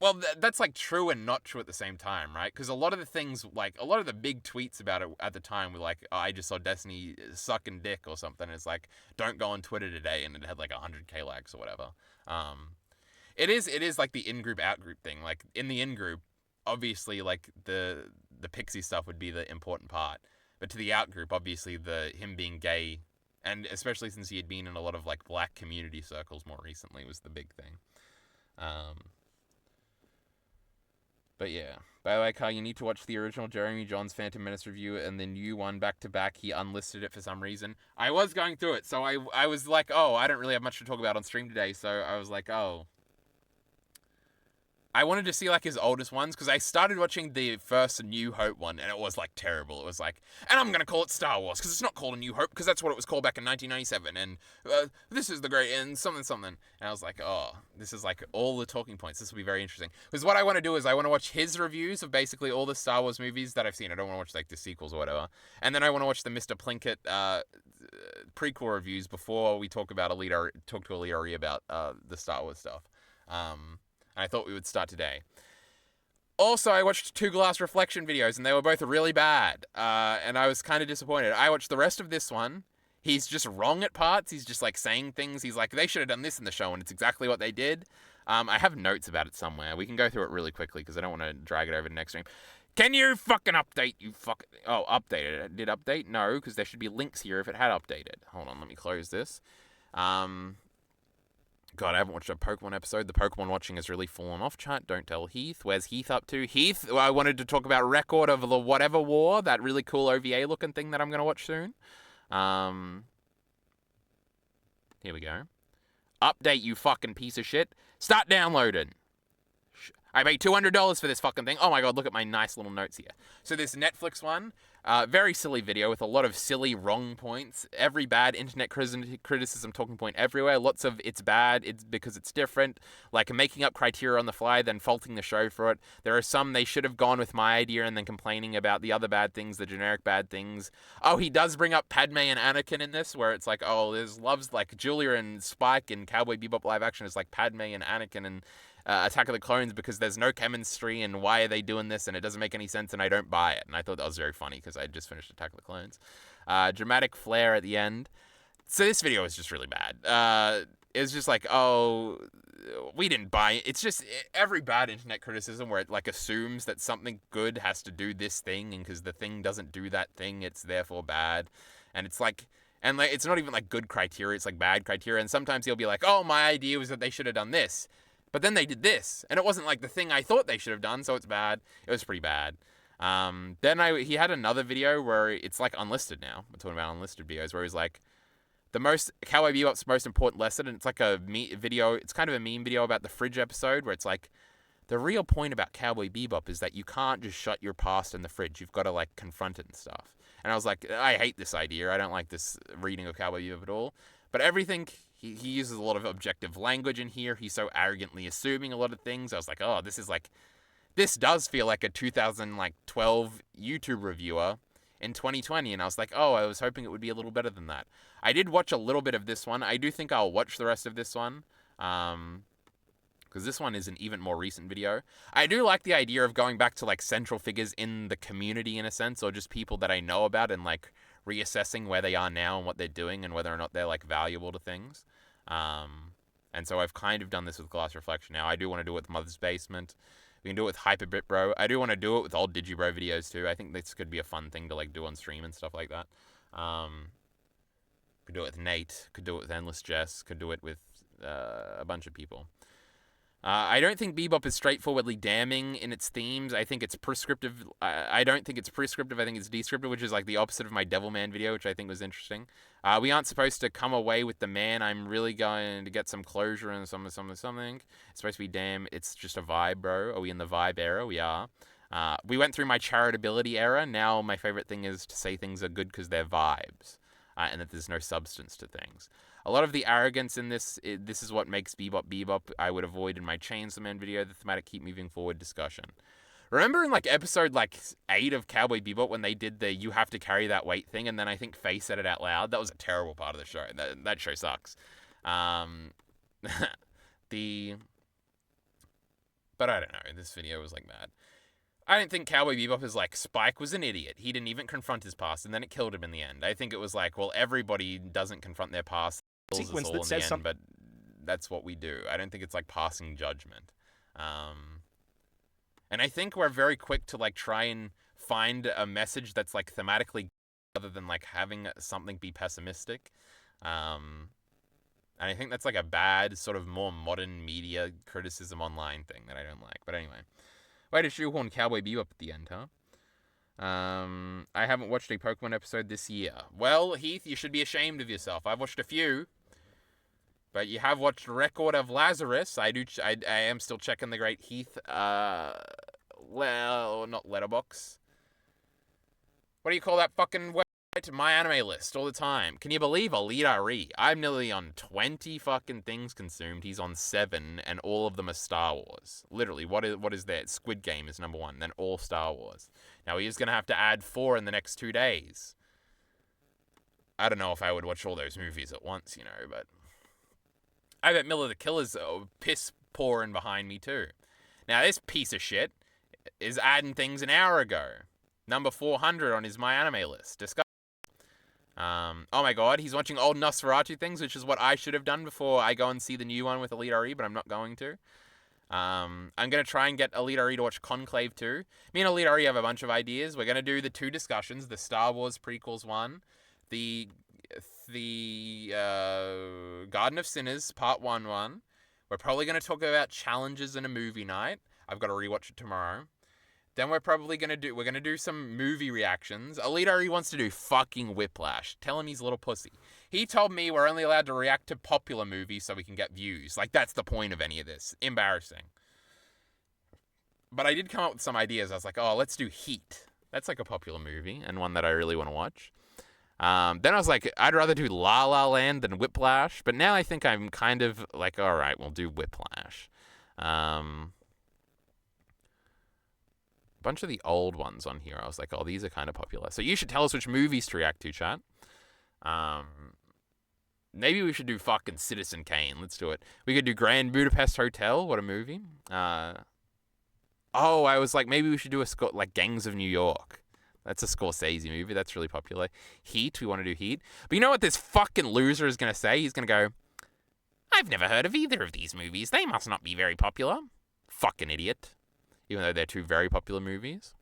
Well, that's like true and not true at the same time, right? Because a lot of the things, like a lot of the big tweets about it at the time were like, oh, I just saw Destiny sucking dick or something. It's like, don't go on Twitter today, and it had like 100k likes or whatever. It is like the in-group, out-group thing. Like in the in-group, obviously like the Pixie stuff would be the important part. But to the out-group, obviously him being gay, and especially since he had been in a lot of like black community circles more recently, was the big thing. But yeah. By the way, Carl, you need to watch the original Jeremy Johns Phantom Menace review and the new one back to back. He unlisted it for some reason. I was going through it, so I was like, oh, I don't really have much to talk about on stream today, so I was like, oh. I wanted to see like his oldest ones, because I started watching the first New Hope one, and it was like terrible. It was like, and I'm gonna call it Star Wars because it's not called A New Hope, because that's what it was called back in 1997, and this is the great and something. And I was like, oh, this is like all the talking points. This will be very interesting. Because what I want to do is I want to watch his reviews of basically all the Star Wars movies that I've seen. I don't want to watch like the sequels or whatever, and then I want to watch the Mr. Plinkett prequel reviews before we talk to Alita about the Star Wars stuff. I thought we would start today. Also, I watched 2 Glass Reflection videos, and they were both really bad. And I was kind of disappointed. I watched the rest of this one. He's just wrong at parts. He's just like saying things. He's like, they should have done this in the show, and it's exactly what they did. I have notes about it somewhere. We can go through it really quickly, because I don't want to drag it over to the next stream. Can you fucking update, Oh, updated. It did update? No, because there should be links here if it had updated. Hold on, let me close this. God, I haven't watched a Pokemon episode. The Pokemon watching has really fallen off, chat. Don't tell Heath. Where's Heath up to? Heath, I wanted to talk about Record of the Whatever War, that really cool OVA-looking thing that I'm going to watch soon. Here we go. Update, you fucking piece of shit. Start downloading. I paid $200 for this fucking thing. Oh my god, look at my nice little notes here. So this Netflix one, very silly video with a lot of silly wrong points. Every bad internet criticism talking point everywhere. Lots of it's bad, it's because it's different. Like making up criteria on the fly, then faulting the show for it. There are some they should have gone with my idea and then complaining about the other bad things, the generic bad things. Oh, he does bring up Padme and Anakin in this, where it's like, oh, there's loves like Julia and Spike in Cowboy Bebop live action. It's like Padme and Anakin and Attack of the Clones, because there's no chemistry, and why are they doing this, and it doesn't make any sense, and I don't buy it. And I thought that was very funny, because I just finished Attack of the Clones. Dramatic flair at the end. So this video is just really bad. It's just like, oh, we didn't buy it. It's just every bad internet criticism where it like assumes that something good has to do this thing, and because the thing doesn't do that thing, it's therefore bad. And it's like, and like, it's not even like good criteria, it's like bad criteria. And sometimes he'll be like, oh, my idea was that they should have done this, but then they did this, and it wasn't like the thing I thought they should have done, so it's bad. It was pretty bad. Then he had another video where it's like unlisted now. We're talking about unlisted videos where he's like, Cowboy Bebop's most important lesson, and it's like a video, it's kind of a meme video about the fridge episode where it's like, the real point about Cowboy Bebop is that you can't just shut your past in the fridge. You've got to like confront it and stuff. And I was like, I hate this idea. I don't like this reading of Cowboy Bebop at all. But everything, he uses a lot of objective language in here. He's so arrogantly assuming a lot of things. I was like, oh, this does feel like a 2012 YouTube reviewer in 2020, and I was like, oh, I was hoping it would be a little better than that. I did watch a little bit of this one. I do think I'll watch the rest of this one, because this one is an even more recent video. I do like the idea of going back to like central figures in the community in a sense, or just people that I know about, and like reassessing where they are now and what they're doing and whether or not they're like valuable to things. And so I've kind of done this with Glass Reflection now. I do want to do it with Mother's Basement. We can do it with Hyperbit Bro. I do want to do it with old Digibro videos too. I think this could be a fun thing to like do on stream and stuff like that. Could do it with Nate. Could do it with Endless Jess. Could do it with a bunch of people. I don't think Bebop is straightforwardly damning in its themes. I think it's prescriptive. I don't think it's prescriptive. I think it's descriptive, which is like the opposite of my Devilman video, which I think was interesting. We aren't supposed to come away with the man. I'm really going to get some closure and something. It's supposed to be damn. It's just a vibe, bro. Are we in the vibe era? We are. We went through my charitability era. Now my favorite thing is to say things are good because they're vibes, and that there's no substance to things. A lot of the arrogance in this is what makes Bebop Bebop. I would avoid in my Chainsaw Man video, the thematic keep moving forward discussion. Remember in like episode like 8 of Cowboy Bebop when they did the you have to carry that weight thing, and then I think Faye said it out loud? That was a terrible part of the show. That show sucks. But I don't know. This video was like bad. I don't think Cowboy Bebop is like, Spike was an idiot. He didn't even confront his past, and then it killed him in the end. I think it was like, well, everybody doesn't confront their past. Sequence that says something, but that's what we do. I don't think it's like passing judgment. And I think we're very quick to like try and find a message that's like thematically other than like having something be pessimistic. And I think that's like a bad sort of more modern media criticism online thing that I don't like. But anyway, way to shoehorn Cowboy Bebop at the end, huh? I haven't watched a Pokemon episode this year. Well, Heath, you should be ashamed of yourself. I've watched a few, but you have watched Record of Lazarus. I am still checking the great Heath, not Letterbox. What do you call that fucking website? My Anime List all the time. Can you believe Elite? I'm nearly on 20 fucking things consumed. He's on 7, and all of them are Star Wars. Literally, what is that? Squid Game is number 1, then all Star Wars. Now he is going to have to add 4 in the next 2 days. I don't know if I would watch all those movies at once, but I bet Miller the Killer's piss pouring behind me too. Now this piece of shit is adding things an hour ago. Number 400 on his My Anime List. Oh my god, he's watching old Nosferatu things, which is what I should have done before I go and see the new one with Elite RE, but I'm not going to. I'm going to try and get Elite RE to watch Conclave 2. Me and Elite RE have a bunch of ideas. We're going to do the 2 discussions, the Star Wars prequels one, the Garden of Sinners Part 1 one. We're probably going to talk about challenges in a movie night. I've got to rewatch it tomorrow. Then we're going to do some movie reactions. Elite RE wants to do fucking Whiplash. Tell him he's a little pussy. He told me we're only allowed to react to popular movies so we can get views. Like, that's the point of any of this. Embarrassing. But I did come up with some ideas. I was like, oh, let's do Heat. That's like a popular movie and one that I really want to watch. Then I was like, I'd rather do La La Land than Whiplash. But now I think I'm kind of like, all right, we'll do Whiplash. Bunch of the old ones on here. I was like, oh, these are kind of popular. So you should tell us which movies to react to, chat. Maybe we should do fucking Citizen Kane. Let's do it. We could do Grand Budapest Hotel. What a movie. I was like, maybe we should do like Gangs of New York. That's a Scorsese movie. That's really popular. Heat. We want to do Heat. But you know what this fucking loser is going to say? He's going to go, I've never heard of either of these movies. They must not be very popular. Fucking idiot. Even though they're two very popular movies.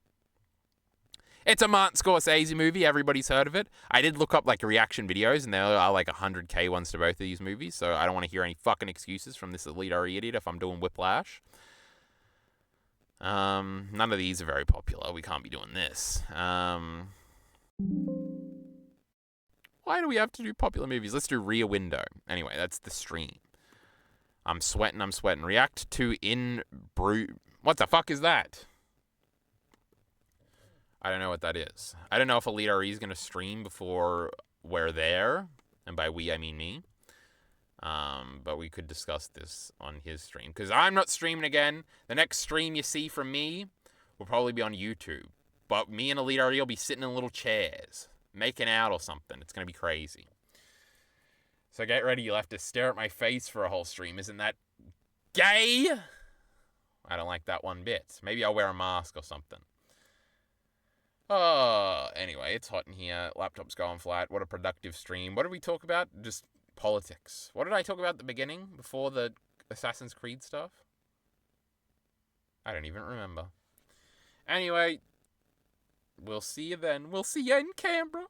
It's a Martin Scorsese movie. Everybody's heard of it. I did look up like reaction videos, and there are like 100K ones to both of these movies. So I don't want to hear any fucking excuses from this elite idiot if I'm doing Whiplash. None of these are very popular. We can't be doing this. Why do we have to do popular movies? Let's do Rear Window. Anyway, that's the stream. I'm sweating. React to In Brew. What the fuck is that? I don't know what that is. I don't know if Elite RE is going to stream before we're there. And by we, I mean me. But we could discuss this on his stream. Because I'm not streaming again. The next stream you see from me will probably be on YouTube. But me and Elite RE will be sitting in little chairs. Making out or something. It's going to be crazy. So get ready. You'll have to stare at my face for a whole stream. Isn't that gay? I don't like that one bit. Maybe I'll wear a mask or something. Anyway, it's hot in here. Laptop's going flat. What a productive stream. What did we talk about? Just politics. What did I talk about at the beginning before the Assassin's Creed stuff? I don't even remember. Anyway, we'll see you then. We'll see you in Canberra.